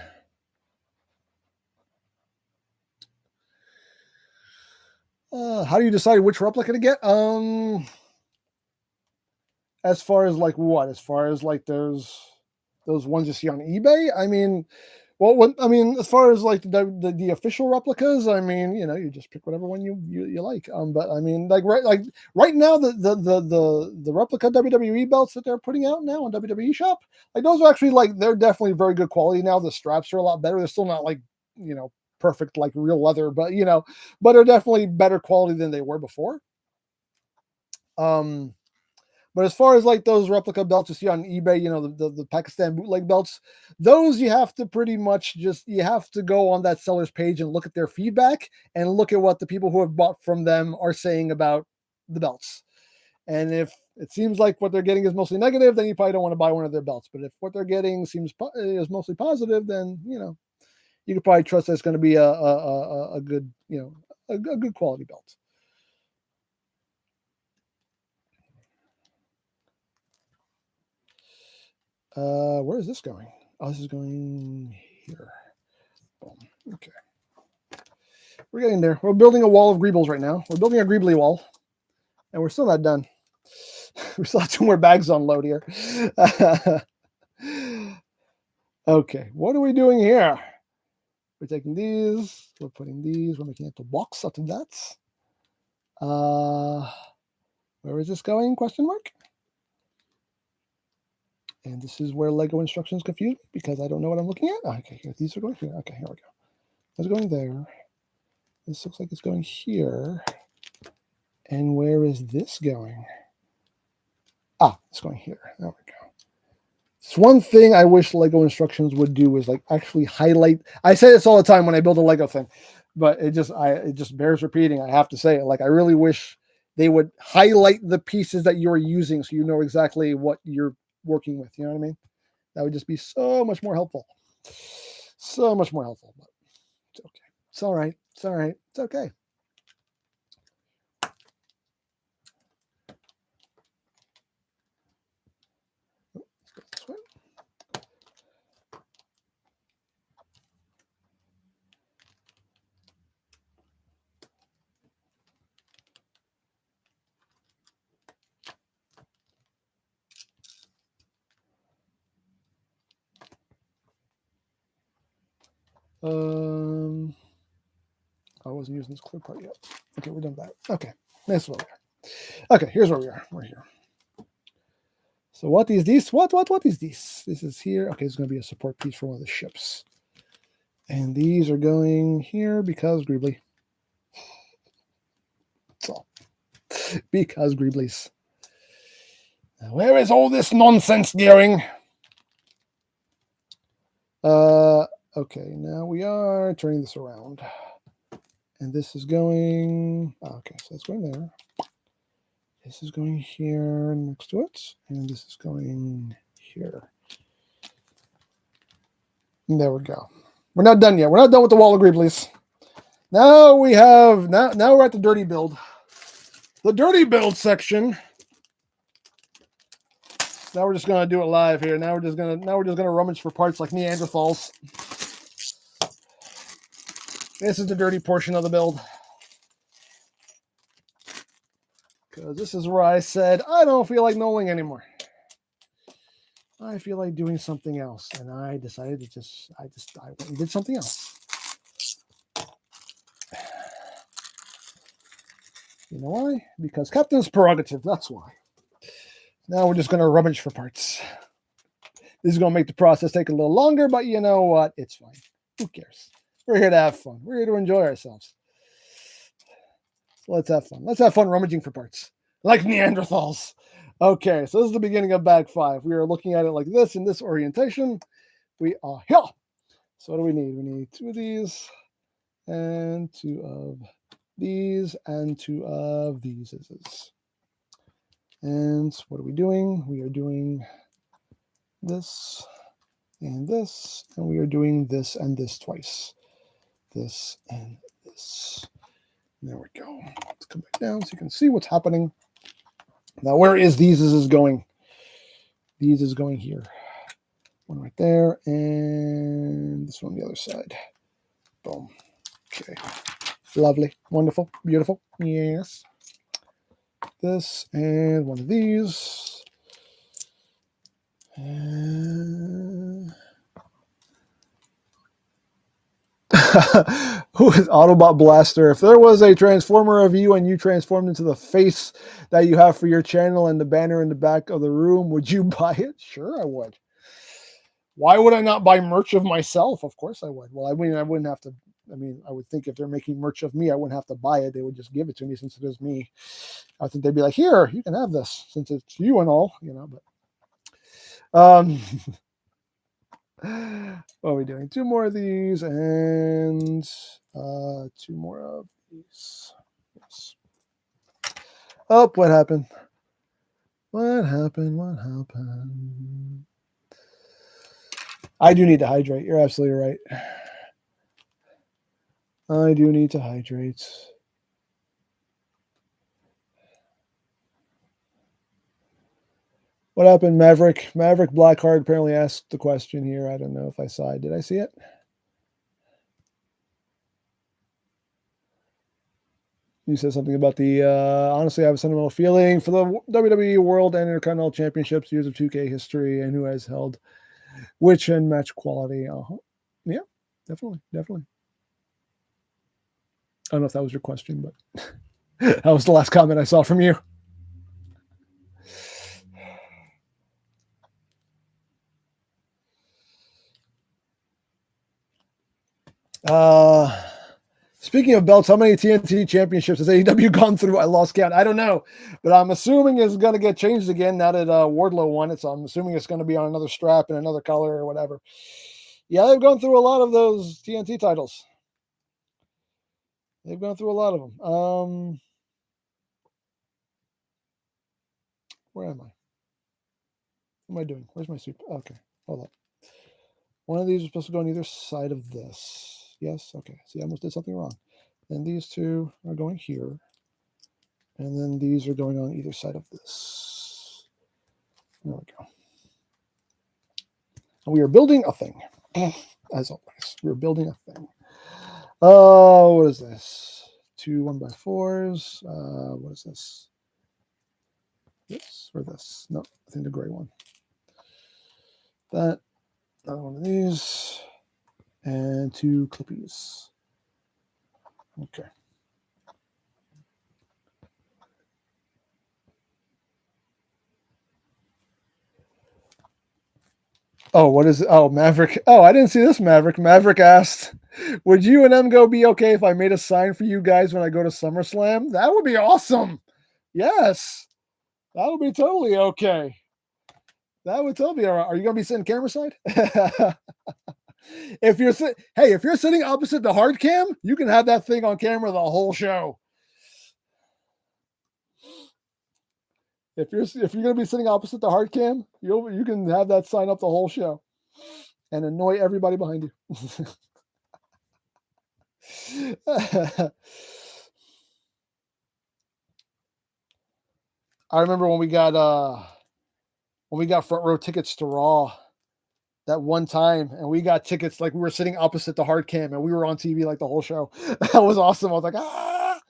A: How do you decide which replica to get? As far as like what? As far as like those ones you see on eBay? I mean, well, as far as like the official replicas, I mean, you just pick whatever one you like. But I mean, like right now, the replica WWE belts that they're putting out now on WWE Shop, like those are actually like they're definitely very good quality now. The straps are a lot better. They're still not like perfect like real leather, but but they're definitely better quality than they were before. But as far as like those replica belts you see on eBay, the Pakistan bootleg belts, those you have to pretty much you have to go on that seller's page and look at their feedback and look at what the people who have bought from them are saying about the belts. And if it seems like what they're getting is mostly negative, then you probably don't want to buy one of their belts. But if what they're getting is mostly positive, then you could probably trust that it's going to be a good a good quality belt. Where is this going? Oh, this is going here. Boom. Okay. We're getting there. We're building a wall of greebles right now. We're building a greebly wall, and we're still not done. We still have 2 more bags on load here. Okay, what are we doing here? We're taking these. We're putting these. We're making a box out of that. Where is this going? Question mark. And this is where Lego instructions confuse me because I don't know what I'm looking at. Okay, here, these are going here. Okay, here we go. It's going there. This looks like it's going here. And where is this going? It's going here. There we go. It's one thing I wish Lego instructions would do is like actually highlight. I say this all the time when I build a Lego thing, but it just bears repeating. I have to say it. Like I really wish they would highlight the pieces that you're using so you know exactly what you're working with. You know what I mean? That would just be so much more helpful. So much more helpful. But it's okay. It's all right. It's all right. It's okay. This way. I wasn't using this clear part yet. Okay, we're done with that. Okay, that's where we are. Okay, here's where we are. We're here. So what is this? What is this? This is here. Okay, it's going to be a support piece for one of the ships. And these are going here because Greebly. That's all. Because Greeblies. Now, where is all this nonsense going? Okay, now we are turning this around. And this is going, okay, so that's going there. This is going here next to it. And this is going here. And there we go. We're not done yet. We're not done with the wall of Greeblies. Now we have, now we're at the dirty build. The dirty build section. Now we're just going to do it live here. Now we're just going to rummage for parts like Neanderthals. This is the dirty portion of the build. Because this is where I said, I don't feel like knolling anymore. I feel like doing something else. And I decided to I went and did something else. You know why? Because Captain's prerogative. That's why. Now we're just going to rummage for parts. This is going to make the process take a little longer, but you know what? It's fine. Who cares? We're here to have fun. We're here to enjoy ourselves. So let's have fun. Let's have fun rummaging for parts. Like Neanderthals. Okay, so this is the beginning of bag 5. We are looking at it like this in this orientation. We are here. So what do we need? We need 2 of these and 2 of these and 2 of these. And what are we doing? We are doing this, and we are doing this and this twice. This and this. There we go. Let's come back down so you can see what's happening. Now, where is these is going? These is going here. One right there, and this one on the other side. Boom. Okay. Lovely. Wonderful. Beautiful. Yes. This and one of these. Who is Autobot Blaster? If there was a transformer of you and you transformed into the face that you have for your channel and the banner in the back of the room, would you buy it? Sure, I would. Why would I not buy merch of myself? Of course I would. Well, I mean, I wouldn't have to. I mean, I would think if they're making merch of me, I wouldn't have to buy it. They would just give it to me since it is me. I think they'd be like, here, you can have this since it's you and all, you know, but. What are we doing? 2 more of these and 2 more of these. Yes. Oh, what happened? What happened? I do need to hydrate. You're absolutely right. I do need to hydrate. What happened, Maverick? Maverick Blackheart apparently asked the question here. I don't know if I saw it. Did I see it? You said something about the, honestly, I have a sentimental feeling for the WWE World and Intercontinental Championships, years of 2K history, and who has held which and match quality. Yeah, definitely. I don't know if that was your question, but that was the last comment I saw from you. Speaking of belts, how many TNT championships has AEW gone through? I lost count. I don't know, but I'm assuming it's going to get changed again now that Wardlow won it. So I'm assuming it's going to be on another strap and another color or whatever. Yeah, they've gone through a lot of those TNT titles. They've gone through a lot of them. Where am I? What am I doing? Where's my soup? Okay, hold on. One of these is supposed to go on either side of this. Yes? Okay. See, I almost did something wrong. Then these 2 are going here. And then these are going on either side of this. There we go. And we are building a thing. As always. We're building a thing. What is this? 2 1x4s. What is this? This or this? No, I think the gray one. That. Another one of these. And 2 clippies. Okay. Oh, what is it? Oh, Maverick. Oh, I didn't see this, Maverick. Maverick asked, would you and EmGo be okay if I made a sign for you guys when I go to SummerSlam? That would be awesome. Yes. That would be totally okay. That would totally be all right. Are you going to be sitting camera side? If you're sitting opposite the hard cam, you can have that thing on camera the whole show. If you're going to be sitting opposite the hard cam, you can have that sign up the whole show and annoy everybody behind you. I remember when we got front row tickets to Raw that one time, and we got tickets like we were sitting opposite the hard cam and we were on TV like the whole show. That was awesome. I was like, ah.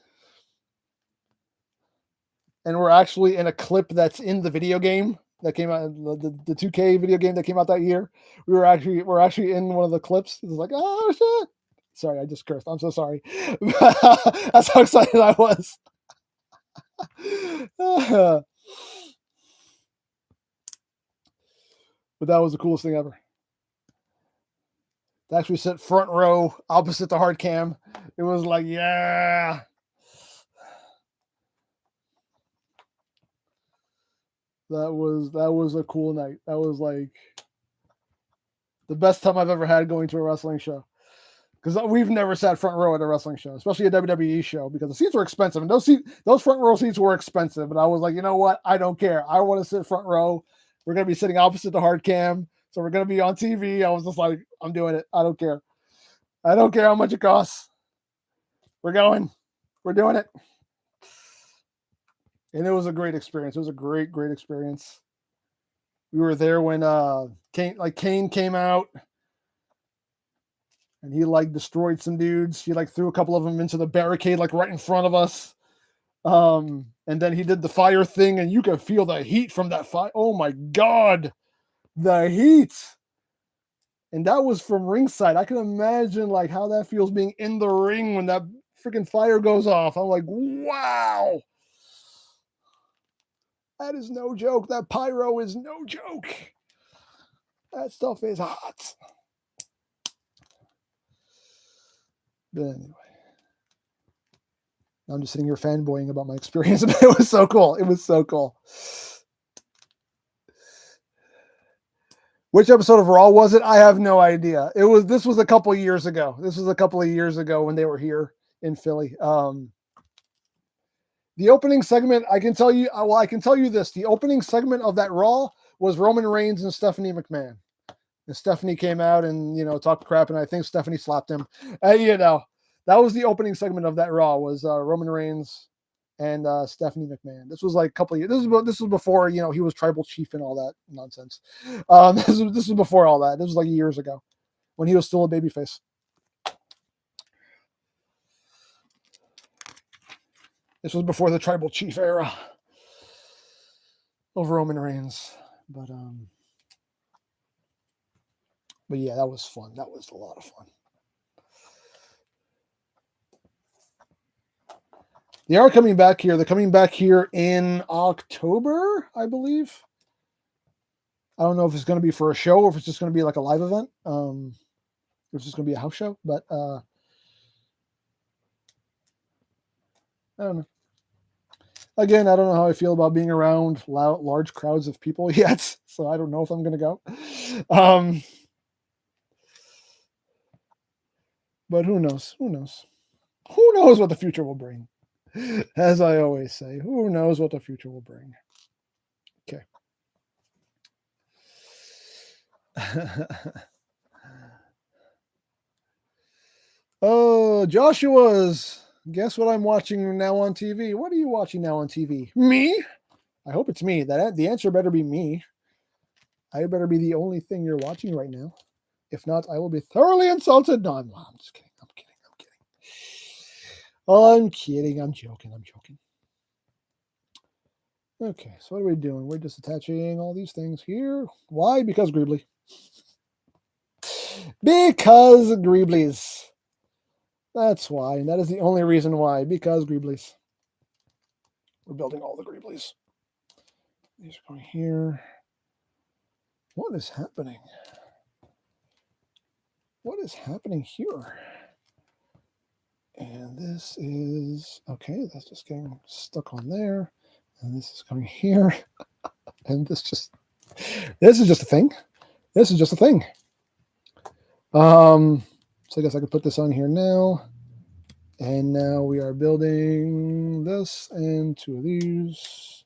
A: And we're actually in a clip that's in the video game that came out, the 2K video game that came out that year. We're actually in one of the clips. It was like, oh shit. Sorry, I just cursed. I'm so sorry. That's how excited I was. But that was the coolest thing ever. To actually sit front row opposite the hard cam. It was like, yeah. That was a cool night. That was like the best time I've ever had going to a wrestling show. Because we've never sat front row at a wrestling show, especially a WWE show, because the seats were expensive. And those front row seats were expensive. But I was like, you know what? I don't care. I want to sit front row. We're going to be sitting opposite the hard cam. So we're going to be on TV. I was just like, I'm doing it. I don't care. I don't care how much it costs. We're going. We're doing it. And it was a great experience. It was a great, great experience. We were there when Kane came out. And he like destroyed some dudes. He like threw a couple of them into the barricade, like right in front of us. And then he did the fire thing, and you could feel the heat from that fire. Oh my God, the heat. And that was from ringside. I can imagine like how that feels being in the ring when that freaking fire goes off. I'm like, wow. That is no joke. That pyro is no joke. That stuff is hot. But anyway, I'm just sitting here fanboying about my experience, but it was so cool. It was so cool. Which episode of Raw was it? I have no idea. This was a couple of years ago. This was a couple of years ago when they were here in Philly. The opening segment, I can tell you this. The opening segment of that Raw was Roman Reigns and Stephanie McMahon. And Stephanie came out and, talked crap, and I think Stephanie slapped him. That was the opening segment of that Raw was Roman Reigns and Stephanie McMahon. This was like a couple of years. This was before, he was tribal chief and all that nonsense. This was before all that. This was like years ago when he was still a babyface. This was before the tribal chief era of Roman Reigns. But yeah, that was fun. That was a lot of fun. They are coming back here. They're coming back here in October, I believe. I don't know if it's going to be for a show or if it's just going to be like a live event. If it's just going to be a house show. But I don't know. Again, I don't know how I feel about being around large crowds of people yet. So I don't know if I'm going to go. But who knows? Who knows? Who knows what the future will bring? As I always say, who knows what the future will bring? Okay. Oh, Joshua's. Guess what I'm watching now on TV? What are you watching now on TV? Me? I hope it's me. The answer better be me. I better be the only thing you're watching right now. If not, I will be thoroughly insulted. No, I'm just kidding. I'm kidding. I'm joking. Okay, so what are we doing? We're just attaching all these things here. Why? Because Greebly. Because Greeblies. That's why, and that is the only reason why. Because Greeblies. We're building all the Greeblies. These are going here. What is happening? What is happening here? And this is, okay, that's just getting stuck on there. And this is coming here. And this is just a thing. This is just a thing. So I guess I could put this on here now. And now we are building this and two of these.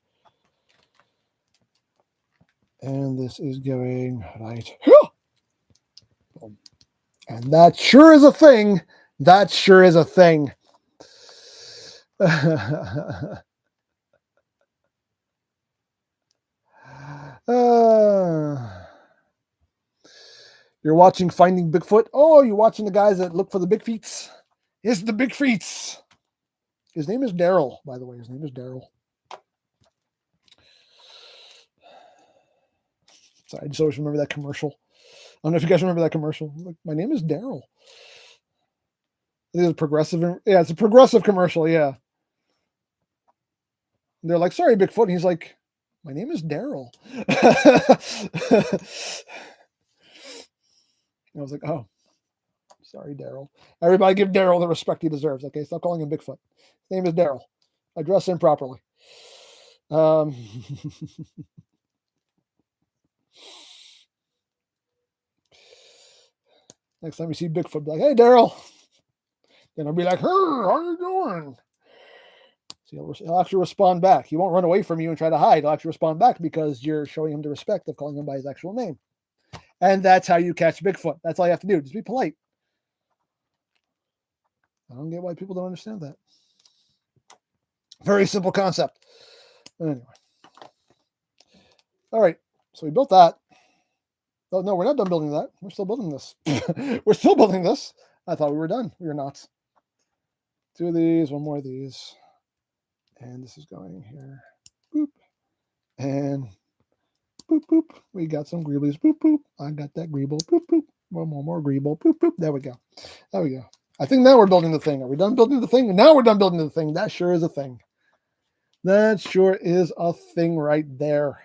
A: And this is going right here. Boom. And that sure is a thing. That sure is a thing. You're watching Finding Bigfoot. Oh, you're watching the guys that look for the big feets. It's the big feets. His name is Daryl, by the way. His name is Daryl. Sorry, I just always remember that commercial. I don't know if you guys remember that commercial. Like, my name is Daryl. I think it's progressive. Yeah, it's a progressive commercial. Yeah. And they're like, sorry, Bigfoot. And he's like, my name is Daryl. I was like, oh, sorry, Daryl. Everybody give Daryl the respect he deserves. Okay, stop calling him Bigfoot. His name is Daryl. Address him properly. Next time you see Bigfoot, be like, hey, Daryl. Then I'll be like, hey, how you doing? So he'll actually respond back. He won't run away from you and try to hide. He'll actually respond back because you're showing him the respect of calling him by his actual name. And that's how you catch Bigfoot. That's all you have to do. Just be polite. I don't get why people don't understand that. Very simple concept. Anyway. All right. So we built that. Oh, no, we're not done building that. We're still building this. We're still building this. I thought we were done. We are not. 2 of these, 1 more of these. And this is going here. Boop. And boop, boop. We got some greeblies. Boop, boop. I got that greeble. Boop, boop. One more greeble. Boop, boop. There we go. There we go. I think now we're building the thing. Are we done building the thing? Now we're done building the thing. That sure is a thing. That sure is a thing right there.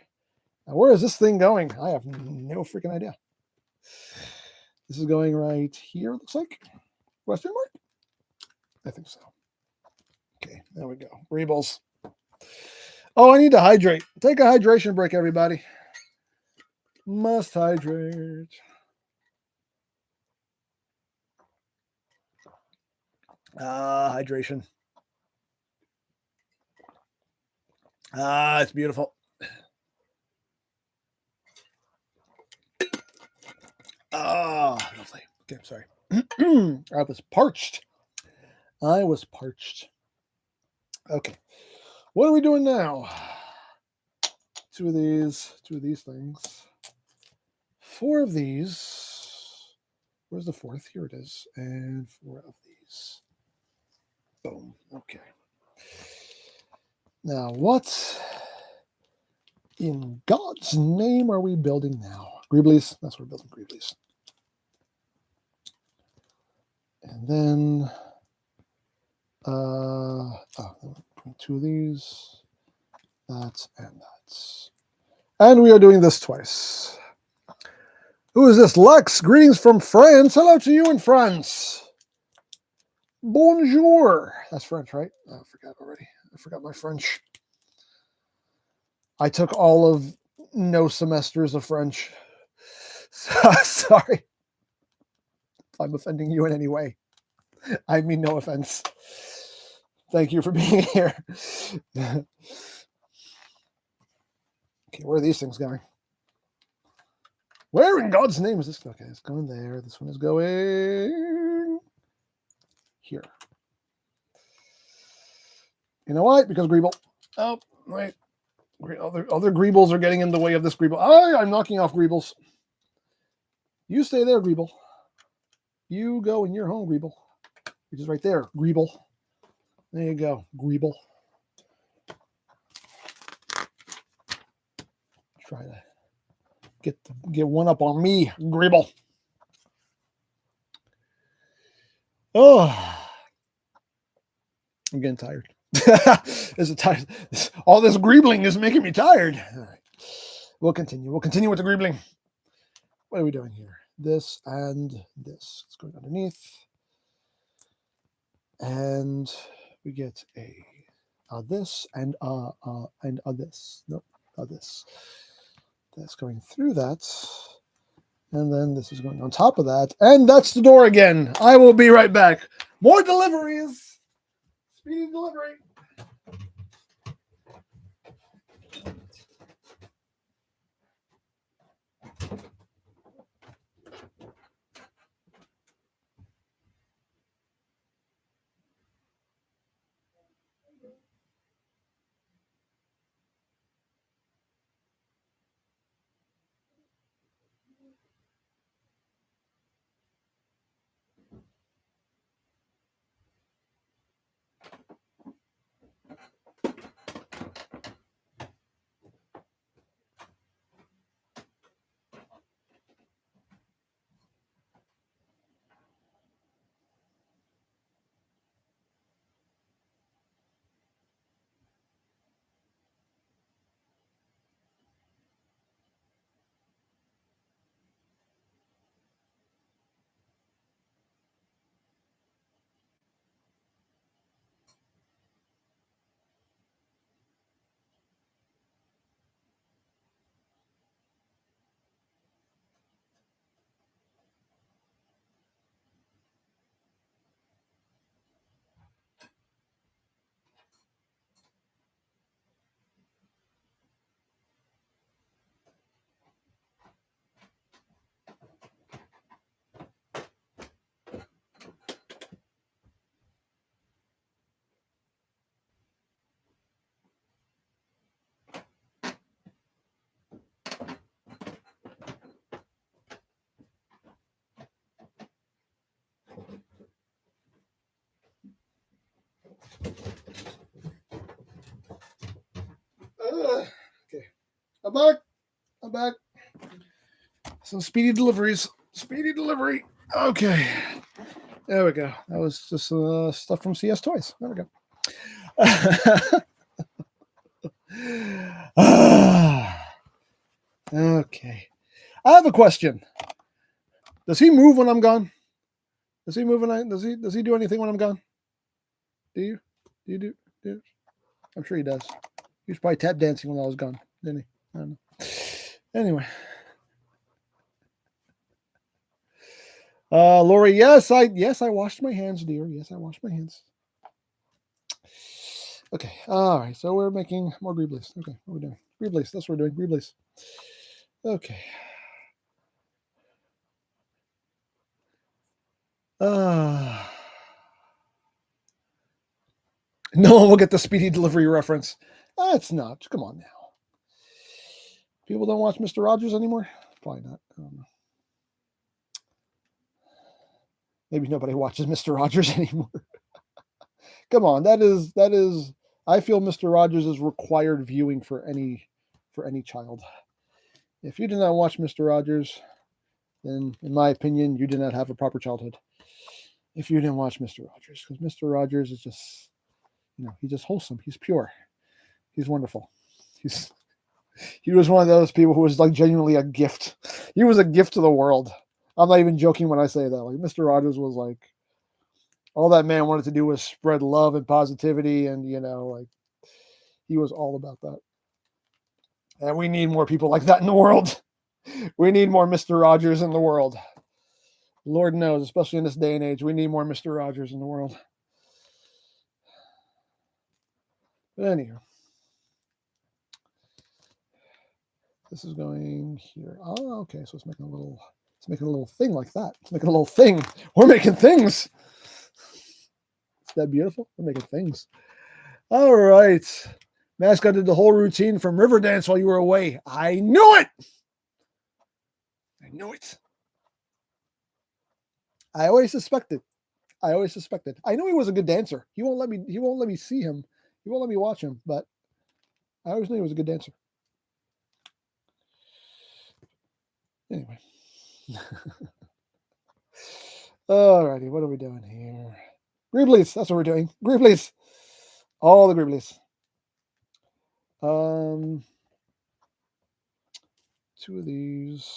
A: Now, where is this thing going? I have no freaking idea. This is going right here, it looks like. Question mark? I think so. Okay, there we go. Greebles. Oh, I need to hydrate. Take a hydration break, everybody. Must hydrate. Hydration. It's beautiful. Lovely. Okay, sorry. I was parched. Okay. What are we doing now? 2 of these things. 4 of these. Where's the 4th? Here it is. And 4 of these. Boom. Okay. Now, what in God's name are we building now? Greeblies. That's what we're building, greeblies. And then, 2 of these. That's and that's. And we are doing this twice. Who is this? Lex. Greetings from France. Hello to you in France. Bonjour. That's French, right? I forgot already. I forgot my French. I took all of no semesters of French. Sorry. If I'm offending you in any way. I mean no offense. Thank you for being here. Okay, where are these things going? Where in God's name is this? Okay, it's going there. This one is going here. You know what? Because Greeble. Oh, wait. Other Greebles are getting in the way of this Greeble. I'm knocking off Greebles. You stay there, Greeble. You go in your home, Greeble. Which is right there, Greeble. There you go, Greeble. Try to get one up on me, Greeble. Oh, I'm getting tired. All this greebling is making me tired. All right. We'll continue with the greebling. What are we doing here? This and this. It's going underneath. And we get a this and this. Nope, this. That's going through that. And then this is going on top of that. And that's the door again. I will be right back. More deliveries. Speedy delivery. I'm back. I'm back. Some speedy deliveries. Speedy delivery. Okay. There we go. That was just stuff from CS Toys. There we go. Okay. I have a question. Does he move when I'm gone? Does he move when I does he do anything when I'm gone? Do you? Do you do? I'm sure he does. He was probably tap dancing when I was gone, didn't he? I don't know. Anyway. Lori, yes, I washed my hands, dear. Yes, I washed my hands. Okay. All right. So we're making more greebles. Okay. What are we doing? Greebles. That's what we're doing. Greebles. Okay. No one will get the speedy delivery reference. That's not. Come on now. People don't watch Mr. Rogers anymore? Probably not. I don't know. Maybe nobody watches Mr. Rogers anymore. Come on. That is I feel Mr. Rogers is required viewing for any child. If you do not watch Mr. Rogers, then in my opinion, you did not have a proper childhood. If you didn't watch Mr. Rogers, because Mr. Rogers is just, he's just wholesome. He's pure. He's wonderful. He was one of those people who was like genuinely a gift. He was a gift to the world. I'm not even joking when I say that. Like Mr. Rogers was like, all that man wanted to do was spread love and positivity, and like he was all about that. And we need more people like that in the world. We need more Mr. Rogers in the world. Lord knows, especially in this day and age, we need more Mr. Rogers in the world. But anyhow, this is going here. Oh, okay. So it's making a little thing like that. It's making a little thing. We're making things. Is that beautiful? We're making things. All right. Mascot did the whole routine from Riverdance while you were away. I knew it. I knew it. I always suspected. I knew he was a good dancer. He won't let me see him. He won't let me watch him, but I always knew he was a good dancer. Anyway. Alrighty, what are we doing here? Greeblies, that's what we're doing. Greeblies. All the Greeblies. 2 of these.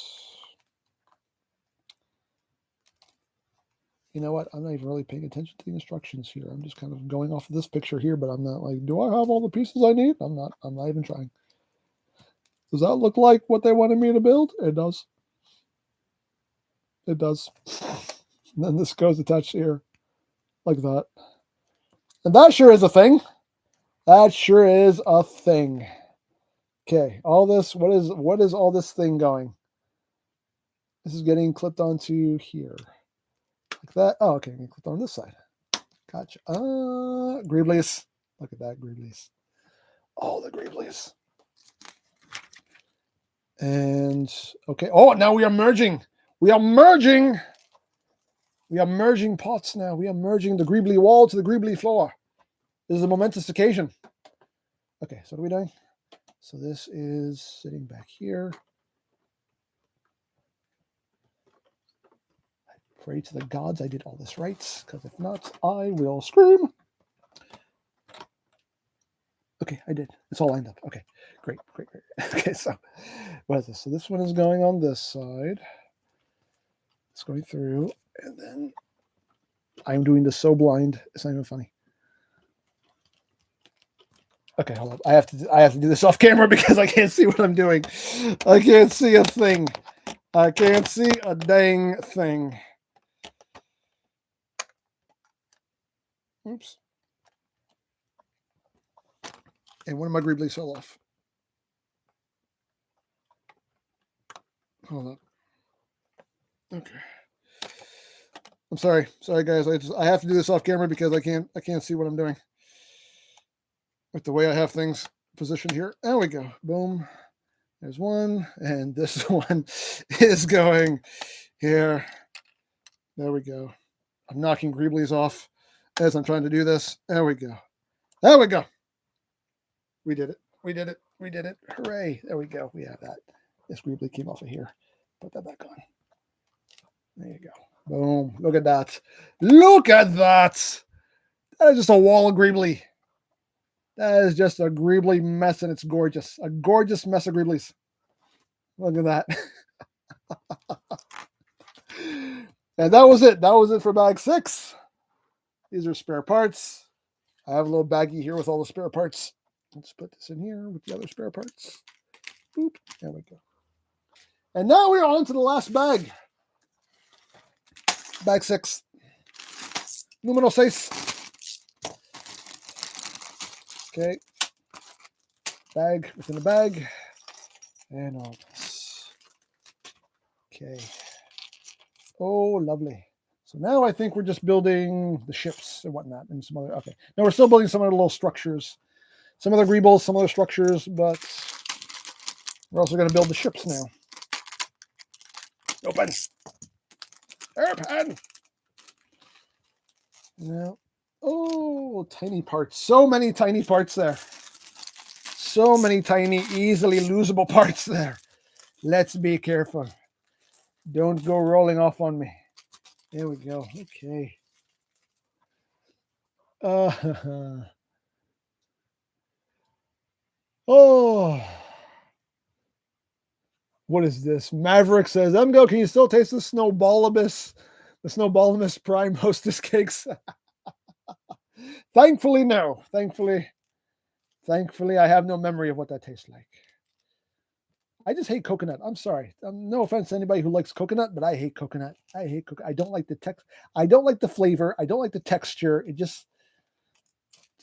A: You know what? I'm not even really paying attention to the instructions here. I'm just kind of going off of this picture here, but I'm not like, do I have all the pieces I need? I'm not even trying. Does that look like what they wanted me to build? It does. It does. And then this goes attached here like that. And that sure is a thing. That sure is a thing. Okay, all this, what is all this thing going? This is getting clipped onto here. Like that. Oh, okay, I'm clipped on this side. Gotcha. Greeblies. Look at that, Greeblies. All the Greeblies. And, okay. Oh, now we are merging. We are merging pots now. We are merging the Greebly wall to the Greebly floor. This is a momentous occasion. Okay, so what are we doing? So this is sitting back here. I pray to the gods I did all this right, because if not, I will scream. Okay, I did. It's all lined up. Okay, great. Okay, so what is this? So this one is going on this side. It's going through, and then I'm doing this so blind, it's not even funny. Okay, hold up. I have to do this off camera because I can't see what I'm doing. I can't see a thing. I can't see a dang thing. Oops. And one of my Greeblies fell off. Hold up. Okay. I'm sorry. Sorry guys. I have to do this off camera because I can't see what I'm doing. With the way I have things positioned here. There we go. Boom. There's one. And this one is going here. There we go. I'm knocking Greeblies off as I'm trying to do this. There we go. There we go. We did it. We did it. We did it. Hooray. There we go. We have that. This greeble came off of here. Put that back on. There you go. Boom. Look at that. Look at that. That is just a wall of greeble. That is just a greeble mess, and it's gorgeous. A gorgeous mess of greebles. Look at that. And that was it. That was it for bag 6. These are spare parts. I have a little baggie here with all the spare parts. Let's put this in here with the other spare parts. Boop. There we go. And now we're on to the last bag. Bag 6. Numero 6. Okay. Bag within the bag. And all this. Okay. Oh, lovely. So now I think we're just building the ships and whatnot and some other. Okay. Now we're still building some other little structures. Some other greebles, some other structures, but we're also going to build the ships now. Open. Airpan. Now, oh, tiny parts. So many tiny parts there. So many tiny, easily losable parts there. Let's be careful. Don't go rolling off on me. There we go. Okay. Oh. What is this? Maverick says, EmGo, can you still taste the snowballibus? The snowballibus prime hostess cakes? Thankfully, no. Thankfully, I have no memory of what that tastes like. I just hate coconut. I'm sorry. No offense to anybody who likes coconut, but I hate coconut. I hate coconut. I don't like the text. I don't like the flavor. I don't like the texture. It just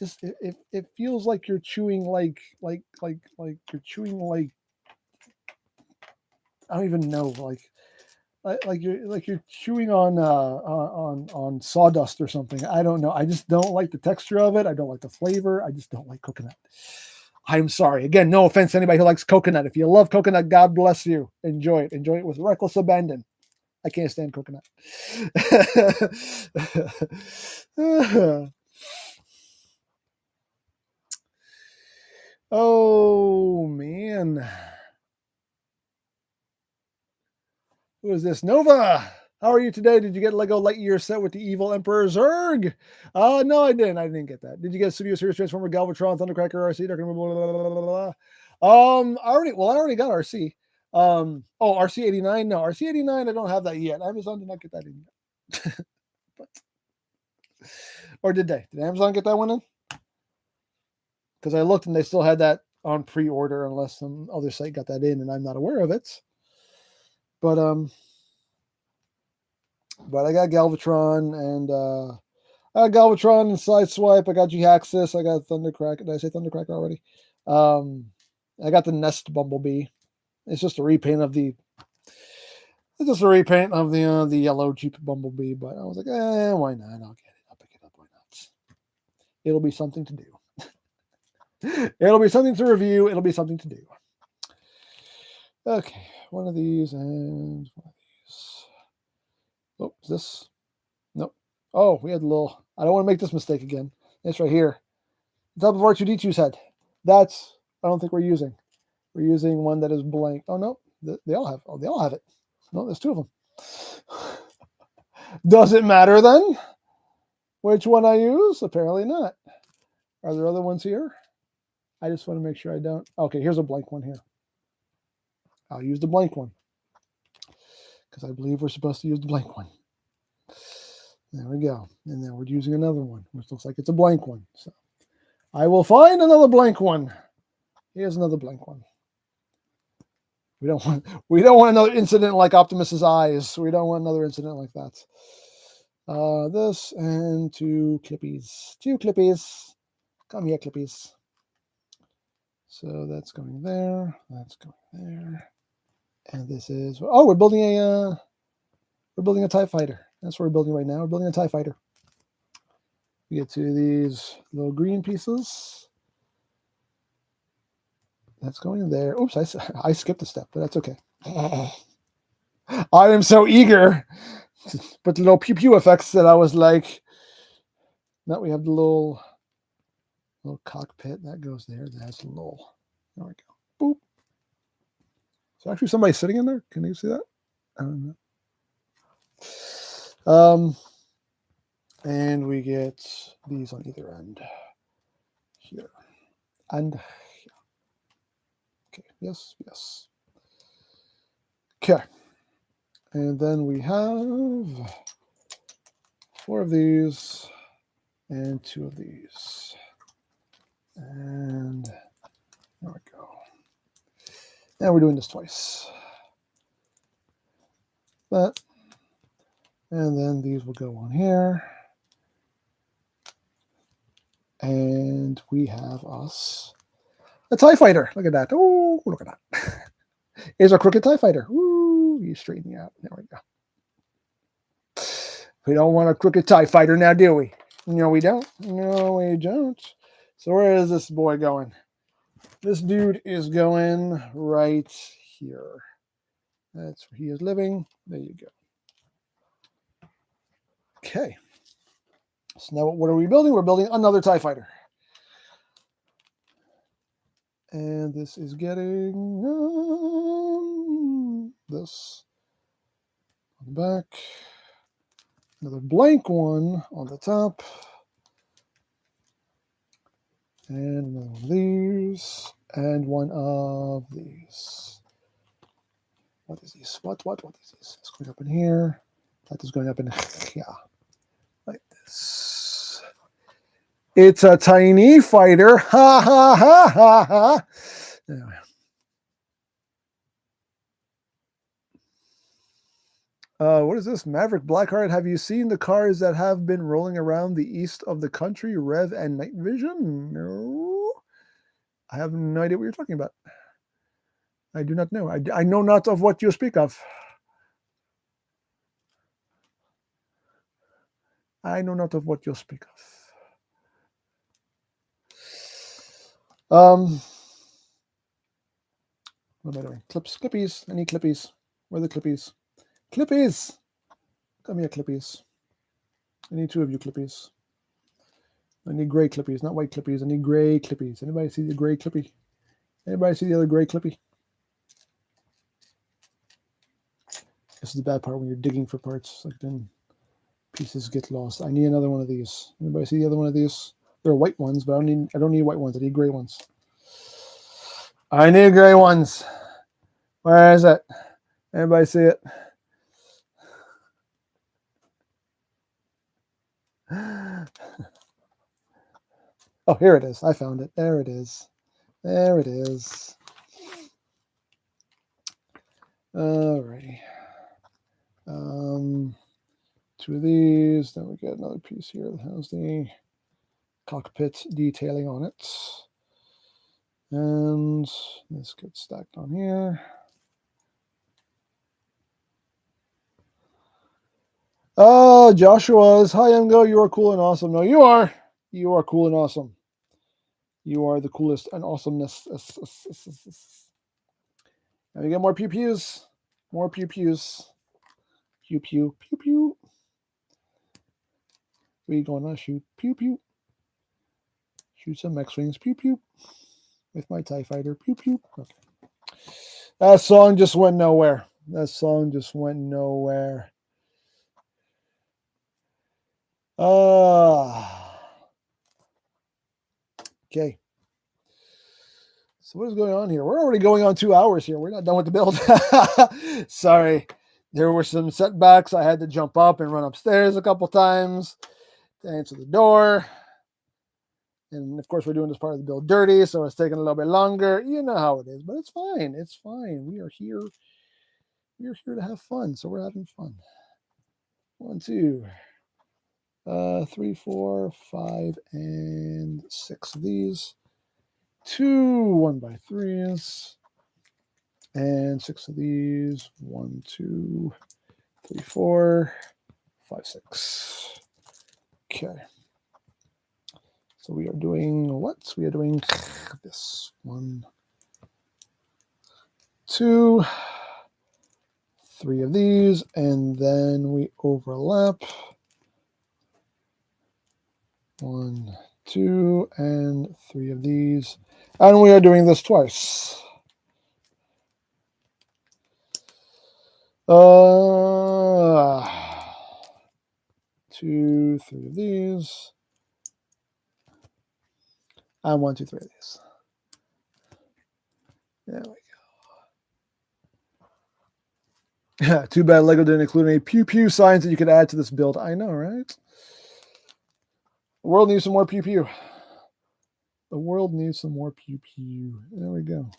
A: it feels like you're chewing like you're chewing like, I don't even know, like you're chewing on sawdust or something. I don't know. I just don't like the texture of it. I don't like the flavor. I just don't like coconut. I'm sorry. Again, no offense to anybody who likes coconut. If you love coconut, God bless you. Enjoy it. Enjoy it with reckless abandon. I can't stand coconut. Oh, man. Who is this? Nova. How are you today? Did you get Lego Lightyear set with the evil Emperor Zurg? No, I didn't. I didn't get that. Did you get Studio Series Transformer, Galvatron, Thundercracker, RC? Blah, blah, blah, blah. I already got RC. RC 89. No, RC 89. I don't have that yet. Amazon did not get that in yet. But, or did they? Did Amazon get that one in? Because I looked and they still had that on pre-order, unless some other site got that in and I'm not aware of it. But I got Galvatron and I got Galvatron and Sideswipe. I got G-Axis. I got Thundercracker. Did I say Thundercracker already? I got the Nest Bumblebee. It's just a repaint of the yellow Jeep Bumblebee. But I was like, why not? I'll get it. I'll pick it up. Why not? It'll be something to do. It'll be something to review. It'll be something to do. Okay, one of these and one of these. Oh, is this? Nope. Oh, we had a little. I don't want to make this mistake again. It's right here. The top of R2D2's head. That's. I don't think we're using. We're using one that is blank. Oh no, they all have. Oh, they all have it. No, there's 2 of them. Does it matter then? Which one I use? Apparently not. Are there other ones here? I just want to make sure I don't. Okay, here's a blank one here. I'll use the blank one because I believe we're supposed to use the blank one. There we go. And then we're using another one, which looks like it's a blank one. So I will find another blank one. Here's another blank one. We don't want another incident like Optimus's eyes. We don't want another incident like that. This and 2 Clippies. 2 Clippies. Come here, Clippies. So that's going there. That's going there. And this is, we're building a TIE fighter. That's what we're building right now. We're building a TIE fighter. We get to these little green pieces. That's going there. Oops, I skipped a step, but that's okay. I am so eager. But the little pew pew effects that I was like, now we have the little cockpit that goes there. That's a little There we go. Boop. So actually somebody sitting in there. Can you see that? I don't know. And we get these on either end. Here. And here. Okay. Yes. Yes. Okay. And then we have 4 of these and 2 of these. And there we go. And we're doing this twice. That. And then these will go on here. And we have us a TIE fighter. Look at that. Oh, look at that. Here's our crooked TIE fighter. Ooh, you straighten me out. There we go. We don't want a crooked TIE fighter now, do we? No, we don't. No, we don't. So where is this boy going? This dude is going right here. That's where he is living. There you go. Okay. So now what are we building? We're building another TIE fighter. And this is getting this on the back. Another blank one on the top. And another one of these. And one of these. What is this? What is this? It's going up in here. That is going up in here. Like this. It's a tiny fighter. Ha ha ha ha ha. Anyway. What is this? Maverick Blackheart. Have you seen the cars that have been rolling around the east of the country, Rev and Night Vision? No. I have no idea what you're talking about. I do not know. I know not of what you speak of. I know not of what you speak of. What am I doing? Clippies. I need clippies. Where are the clippies? Clippies! Come here, clippies. I need 2 of you clippies. I need gray clippies, not white clippies. I need gray clippies. Anybody see the gray clippy? Anybody see the other gray clippy? This is the bad part when you're digging for parts. Like then pieces get lost. I need another one of these. Anybody see the other one of these? There are white ones, but I don't need white ones. I need gray ones. I need gray ones. Where is it? Anybody see it? Oh, here it is. I found it. There it is. There it is. Alrighty. 2 of these. Then we get another piece here that has the cockpit detailing on it. And this gets stacked on here. Oh, Joshua's. Hi, EmGo. You are cool and awesome. No, you are. You are cool and awesome. You are the coolest and awesomeness. Now we get more pew-pews. More pew-pews. Pew-pew. Pew-pew. We gonna shoot pew-pew. Shoot some X-Wings. Pew-pew. With my TIE fighter. Pew-pew. Okay. That song just went nowhere. That song just went nowhere. Okay. So what is going on here? We're already going on 2 hours here. We're not done with the build. Sorry. There were some setbacks. I had to jump up and run upstairs a couple times to answer the door. And of course, we're doing this part of the build dirty, so it's taking a little bit longer. You know how it is, but it's fine. It's fine. We are here. We are here to have fun, so we're having fun. 1, 2, 3, 4, 5, and 6 of these. 2 1x3s. And 6 of these. 1, 2, 3, 4, 5, 6. Okay. So we are doing what? We are doing this. 1, 2, 3 of these, and then we overlap. 1, 2, and 3 of these, And we are doing this twice. 2, 3 of these. And 1, 2, 3 of these. There we go. Too bad Lego didn't include any pew pew signs that you could add to this build. I know, right? The world needs some more pew pew. The world needs some more pew pew. There we go.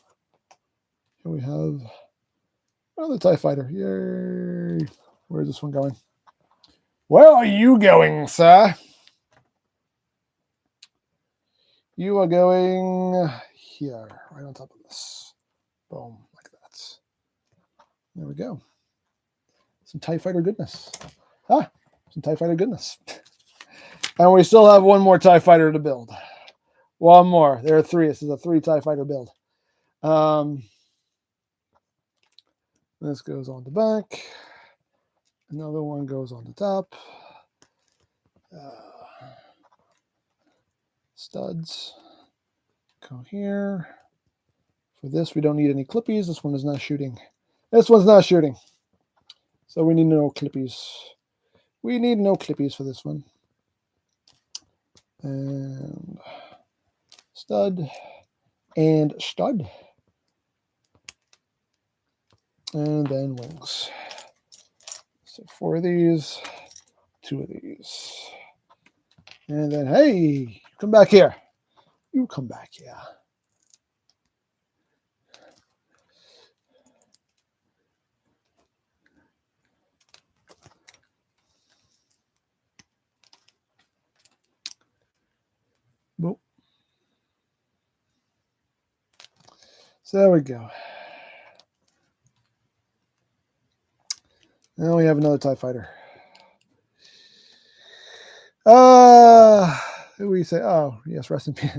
A: Here we have another TIE fighter. Yay. Where's this one going? Where are you going, sir? You are going here, right on top of this. Boom, like that. There we go. Some TIE fighter goodness. Some TIE fighter goodness. And we still have one more TIE fighter to build. One more. There are 3. This is a 3 TIE fighter build. This goes on the back. Another one goes on the top. Studs go here. For this, we don't need any clippies. This one is not shooting. This one's not shooting. So we need no clippies. We need no clippies for this one. And stud. And stud. And then wings. So 4 of these. 2 of these. And then, hey, come back here. You come back here. Boop. So there we go. Now we have another TIE fighter. Who we say? Oh, yes, rest in peace.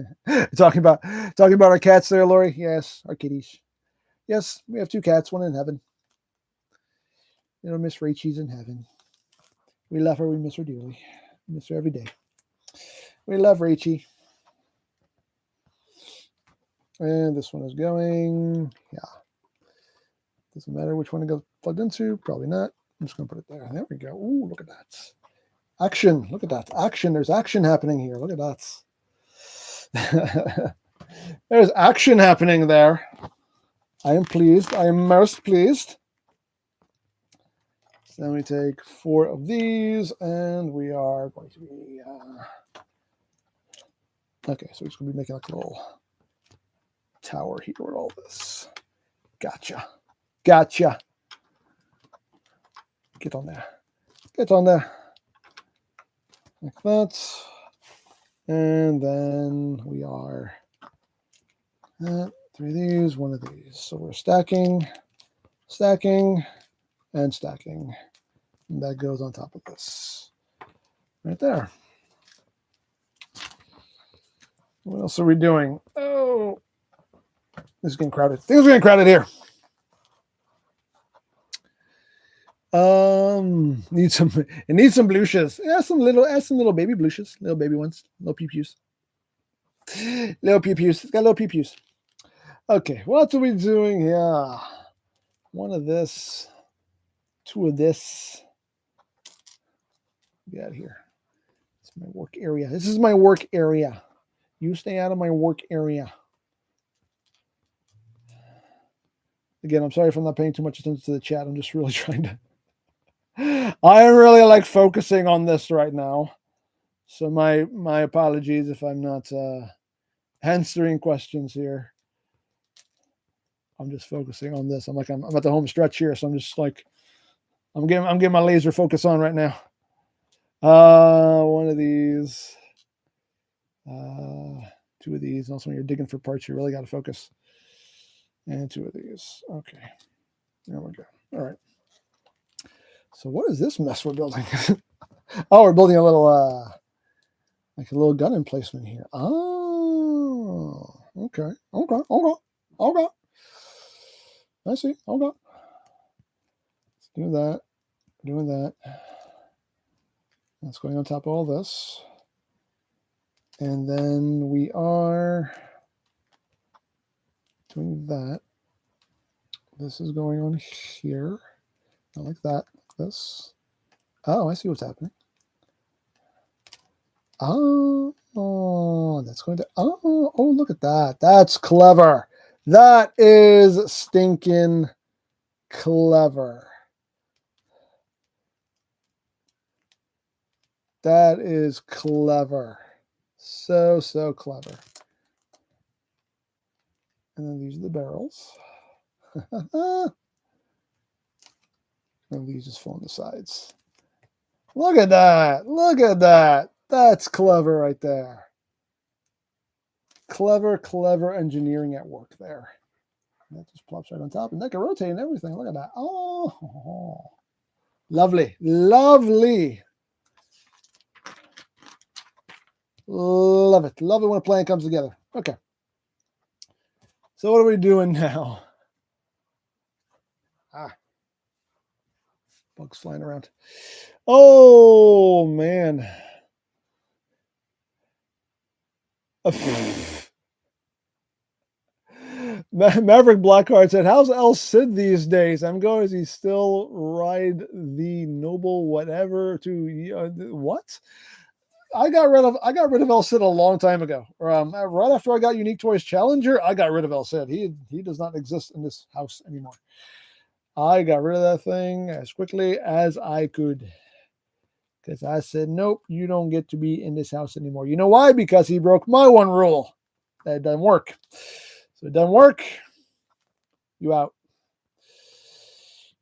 A: talking about our cats there, Lori. Yes, our kitties. Yes, we have 2 cats, one in heaven. Miss Rachel's in heaven. We love her. We miss her dearly. We miss her every day. We love Rachel. And this one is going, yeah. Doesn't matter which one it goes plugged into. Probably not. I'm just going to put it there. There we go. Ooh, look at that. Action. Look at that. Action. There's action happening here. Look at that. There's action happening there. I am pleased. I am most pleased. So then we take 4 of these, and we are going to be... okay, so we're just going to be making like a little tower here with all this. Gotcha. Gotcha. Get on there. Get on there. Like that. And then we are 3 of these, 1 of these. So we're stacking, stacking, and stacking. And that goes on top of this. Right there. What else are we doing? Oh, this is getting crowded. Things are getting crowded here. It needs some bluches. Yeah, some little baby bluches, little baby ones, little pew-pews. Little pew-pews. It's got little pew-pews. Okay, what are we doing here? 1 of this, 2 of this. Get out of here. It's my work area. This is my work area. You stay out of my work area. Again, I'm sorry if I'm not paying too much attention to the chat. I'm just really trying to... I am really like focusing on this right now. So my apologies if I'm not answering questions here. I'm just focusing on this. I'm at the home stretch here, so I'm just like I'm getting my laser focus on right now. 1 of these, 2 of these. Also, when you're digging for parts, you really got to focus. And 2 of these. Okay, there we go. All right. So what is this mess we're building? Oh, we're building a little like a little gun emplacement here. Oh, okay. I see. Okay. Let's do that. Doing that. That's going on top of all this. And then we are doing that. This is going on here. Not like that. Like this. Oh, I see what's happening. Oh, that's going to. Oh, look at that. That's clever. That is stinking clever. That is clever. So clever. And then these are the barrels. And these just fall on the sides. Look at that. Look at that. That's clever right there. Clever engineering at work there. And that just plops right on top. And that can rotate and everything. Look at that. Oh, lovely. Lovely. Love it. Love it when a plan comes together. Okay. So what are we doing now? Bugs flying around. Oh, man. Maverick Blackheart said, how's El Cid these days? EmGo, is he still ride the noble whatever to what? I got rid of El Cid a long time ago. Right after I got Unique Toys Challenger, I got rid of El Cid. He does not exist in this house anymore. I got rid of that thing as quickly as I could. Because I said, nope, you don't get to be in this house anymore. You know why? Because he broke my one rule. That doesn't work. So it doesn't work. You out.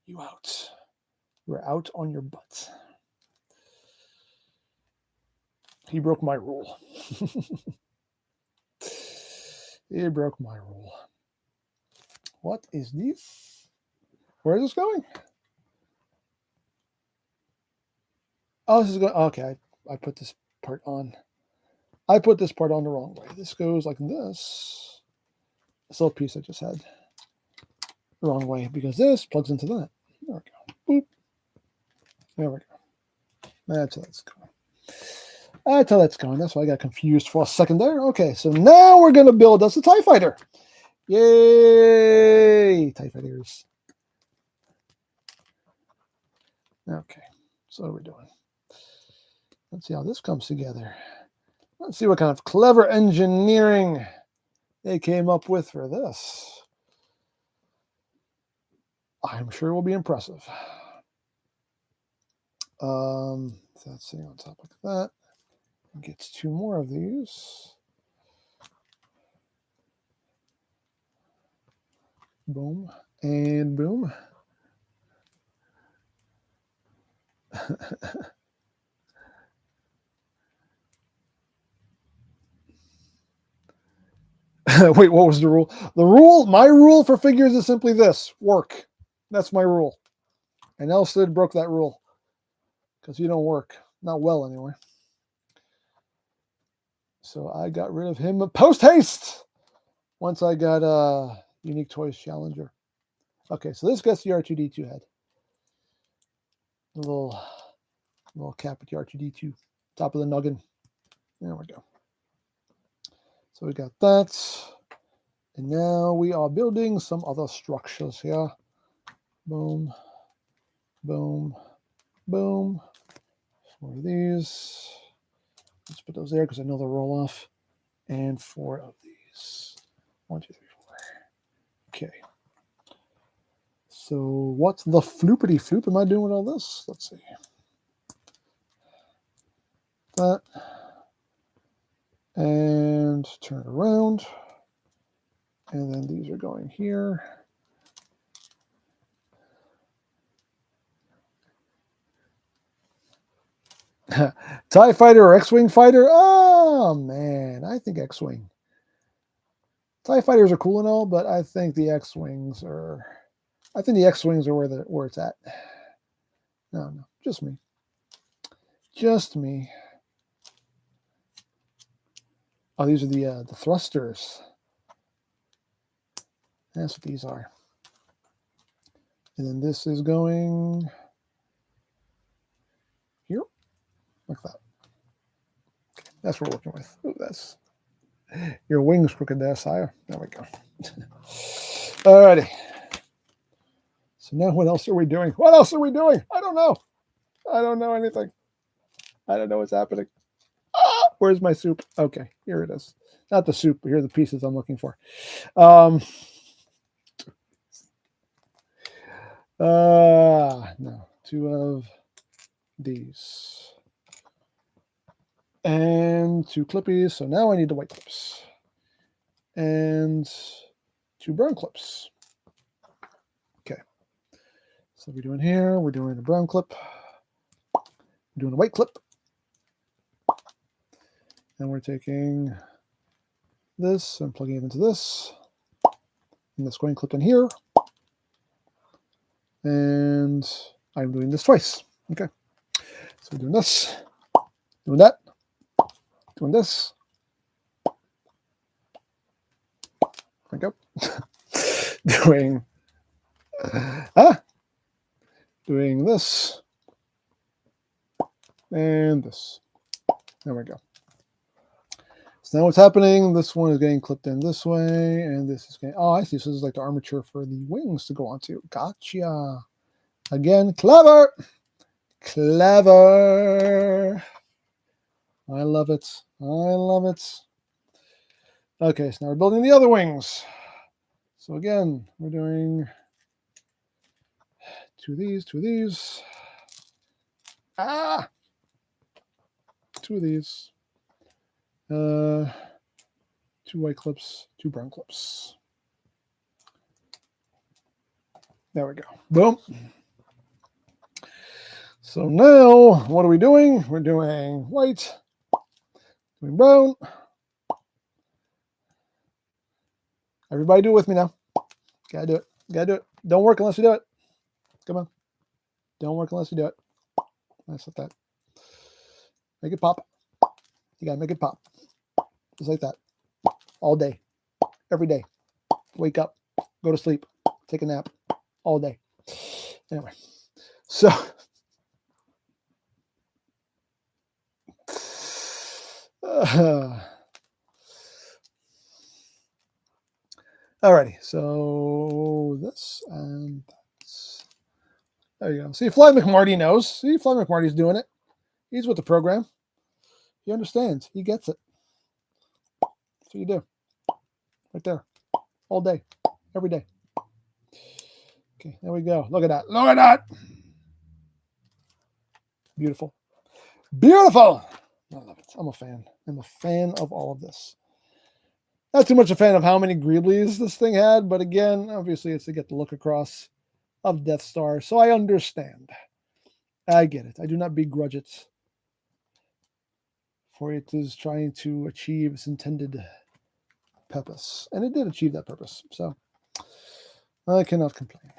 A: You out. You're out on your butt. He broke my rule. He broke my rule. What is this? Where is this going? Oh, this is going. Okay, I put this part on. I put this part on the wrong way. This goes like this. This little piece I just had the wrong way because this plugs into that. There we go. Boop. There we go. That's how that's going. That's how that's going. That's why I got confused for a second there. Okay, so now we're going to build us a TIE fighter. Yay! TIE fighters. Okay, so what are we doing? Let's see how this comes together. Let's see what kind of clever engineering they came up with for this. I'm sure it will be impressive. So let's see on top like that. Gets 2 more of these. Boom and boom. Wait, what was the rule? My rule for figures is simply this: work. That's my rule. And El Cid broke that rule because you don't work. Not well, anyway. So I got rid of him post haste once I got Unique Toys Challenger. Okay, so this gets the R2-D2 head. A little cap at the R2-D2, top of the noggin. There we go. So we got that. And now we are building some other structures here. Boom, boom, boom. 4 of these. Let's put those there because I know they'll roll off. And 4 of these. 1, 2, 3, 4. Okay. So what's the floopity floop am I doing with all this? Let's see. That. And turn it around. And then these are going here. TIE fighter or X-Wing fighter? Oh, man. I think X-Wing. TIE fighters are cool and all, but I think the X-Wings are... I think the X-Wings are where it's at. No, just me. Just me. Oh, these are the thrusters. That's what these are. And then this is going here, like that. Okay, that's what we're working with. Ooh, Your wings crooked there, sire. There we go. Alrighty. So now what else are we doing? What else are we doing? I don't know. I don't know anything. I don't know what's happening. Ah, where's my soup? Okay, here it is. Not the soup, but here are the pieces I'm looking for. No, 2 of these. And 2 clippies. So now I need the white clips. And 2 brown clips. Okay. So we're doing here, we're doing a brown clip. We're doing a white clip. And we're taking this and plugging it into this. And this going clip in here. And I'm doing this twice. Okay. So we're doing this, doing that, doing this. There we go. Doing this and this. There we go. So now what's happening? This one is getting clipped in this way, and this is getting. Oh, I see. So this is like the armature for the wings to go onto. Gotcha. Again, clever. Clever. I love it. I love it. Okay, so now we're building the other wings. So again, we're doing 2 of these, 2 of these. 2 of these. 2 white clips, 2 brown clips. There we go. Boom. So now, what are we doing? We're doing white, doing brown. Everybody do it with me now. Gotta do it. Gotta do it. Don't work unless you do it. Come on. Don't work unless you do it. Nice like that. Make it pop. You gotta make it pop. Just like that. All day. Every day. Wake up. Go to sleep. Take a nap. All day. Anyway. So. Alrighty. So this and that's. There you go. See, Fly McMarty knows. See, Fly McMarty's doing it. He's with the program. He understands. He gets it. That's what you do. Right there. All day. Every day. Okay, there we go. Look at that. Look at that. Beautiful. Beautiful. I love it. I'm a fan. I'm a fan of all of this. Not too much a fan of how many Greeblies this thing had, but again, obviously it's to get the look across of Death Star, so I understand. I get it. I do not begrudge it, for it is trying to achieve its intended purpose, and it did achieve that purpose, so I cannot complain.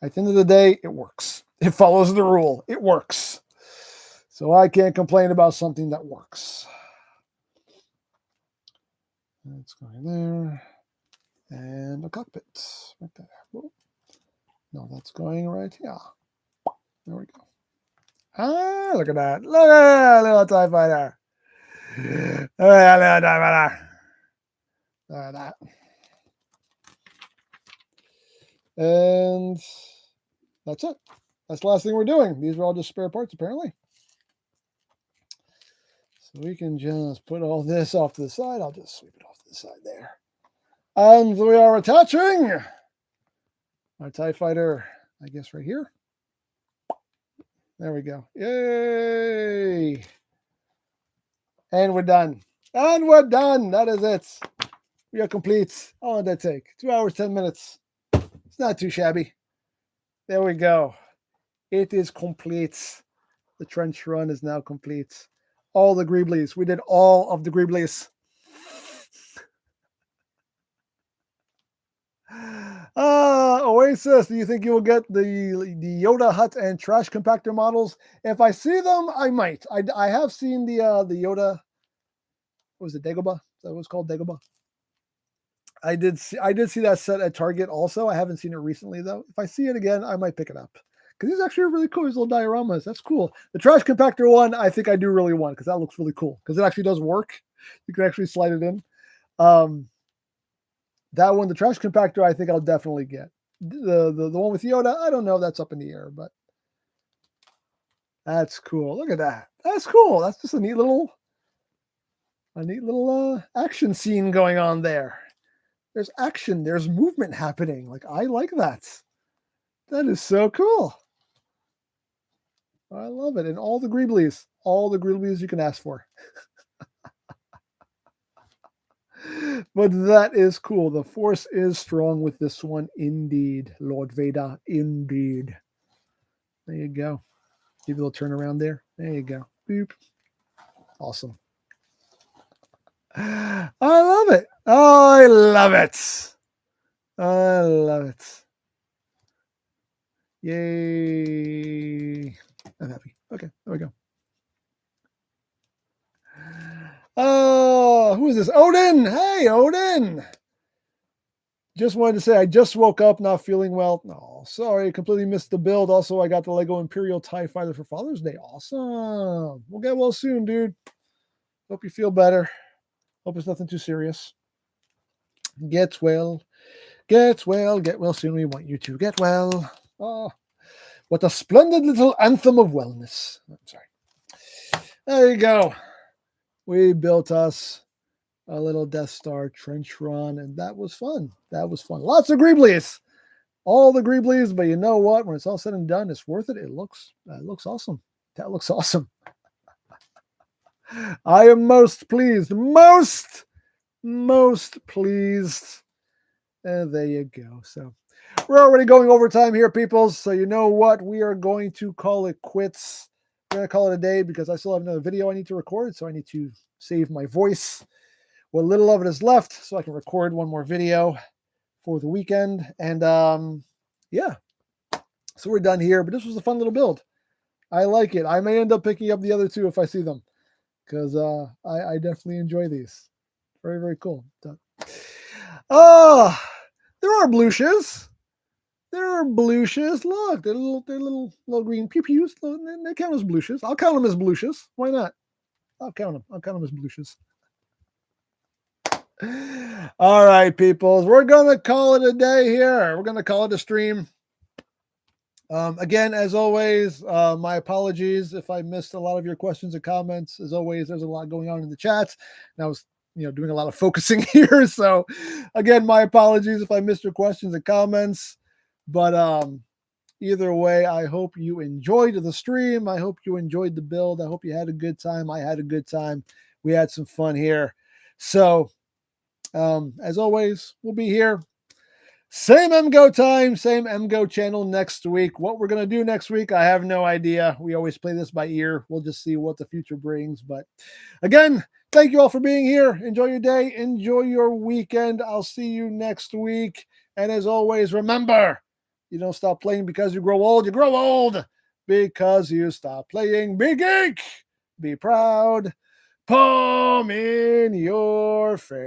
A: At the end of the day, it works. It follows the rule. It works. So I can't complain about something that works. It's going there. And a cockpit right there. Whoa. No, that's going right here. There we go. Ah, look at that. Look at that little TIE fighter. Look at that little TIE fighter. Look at that. And that's it. That's the last thing we're doing. These are all just spare parts, apparently. So we can just put all this off to the side. I'll just sweep it off to the side there. And we are attaching our TIE fighter, I guess, right here. There we go. Yay! And we're done. And we're done. That is it. We are complete. How long did that take? 2 hours, 10 minutes. It's not too shabby. There we go. It is complete. The trench run is now complete. All the Greeblies. We did all of the Greeblies. Oasis, do you think you will get the Yoda hut and trash compactor models? If I see them, I might. I have seen the Yoda. What was it, Dagobah? That was called Dagobah. I did see that set at Target also. I haven't seen it recently though. If I see it again, I might pick it up because these actually are really cool. These little dioramas. That's cool. The trash compactor one, I think I do really want because that looks really cool because it actually does work. You can actually slide it in. That one, the trash compactor, I think I'll definitely get. The one with Yoda, I don't know. That's up in the air, but that's cool. Look at that. That's cool. That's just a neat little action scene going on there. There's action. There's movement happening. Like, I like that. That is so cool. I love it. And all the Greeblies you can ask for. But that is cool. The force is strong with this one, indeed, Lord Vader, indeed. There you go. Give you a little turnaround there. There you go. Boop. Awesome. I love it. I love it. I love it. Yay. I'm happy. Okay, there we go. Oh, who is this? Odin. Hey, Odin. Just wanted to say I just woke up, not feeling well. No, sorry, completely missed the build. Also, I got the Lego Imperial TIE Fighter for Father's Day. Awesome. We'll get well soon, dude. Hope you feel better. Hope it's nothing too serious. Get well. Get well. Get well soon. We want you to get well. Oh, what a splendid little anthem of wellness. I'm sorry. There you go. We built us a little Death Star trench run, and that was fun. That was fun. Lots of Greeblies. All the Greeblies, but you know what? When it's all said and done, it's worth it. It looks awesome. That looks awesome. I am most pleased. Most pleased. And there you go. So we're already going overtime here, people. So you know what? We are going to call it quits. We're going to call it a day because I still have another video I need to record. So I need to save my voice. What little of it is left so I can record one more video for the weekend. And yeah, so we're done here. But this was a fun little build. I like it. I may end up picking up the other two if I see them because I definitely enjoy these. Very, very cool. Oh, there are bluches. There are bluches. Look, they're little green pew-pews. They count as bluches. I'll count them as bluches. Why not? I'll count them. I'll count them as bluches. All right, people. We're going to call it a day here. We're going to call it a stream. Again, as always, my apologies if I missed a lot of your questions and comments. As always, there's a lot going on in the chat. And I was doing a lot of focusing here. So again, my apologies if I missed your questions and comments. But either way, I hope you enjoyed the stream. I hope you enjoyed the build. I hope you had a good time. I had a good time. We had some fun here. So as always, we'll be here. Same EmGo time, same EmGo channel next week. What we're going to do next week, I have no idea. We always play this by ear. We'll just see what the future brings. But again, thank you all for being here. Enjoy your day. Enjoy your weekend. I'll see you next week. And as always, remember, you don't stop playing because you grow old. You grow old because you stop playing. Be geek. Be proud. Palm in your face.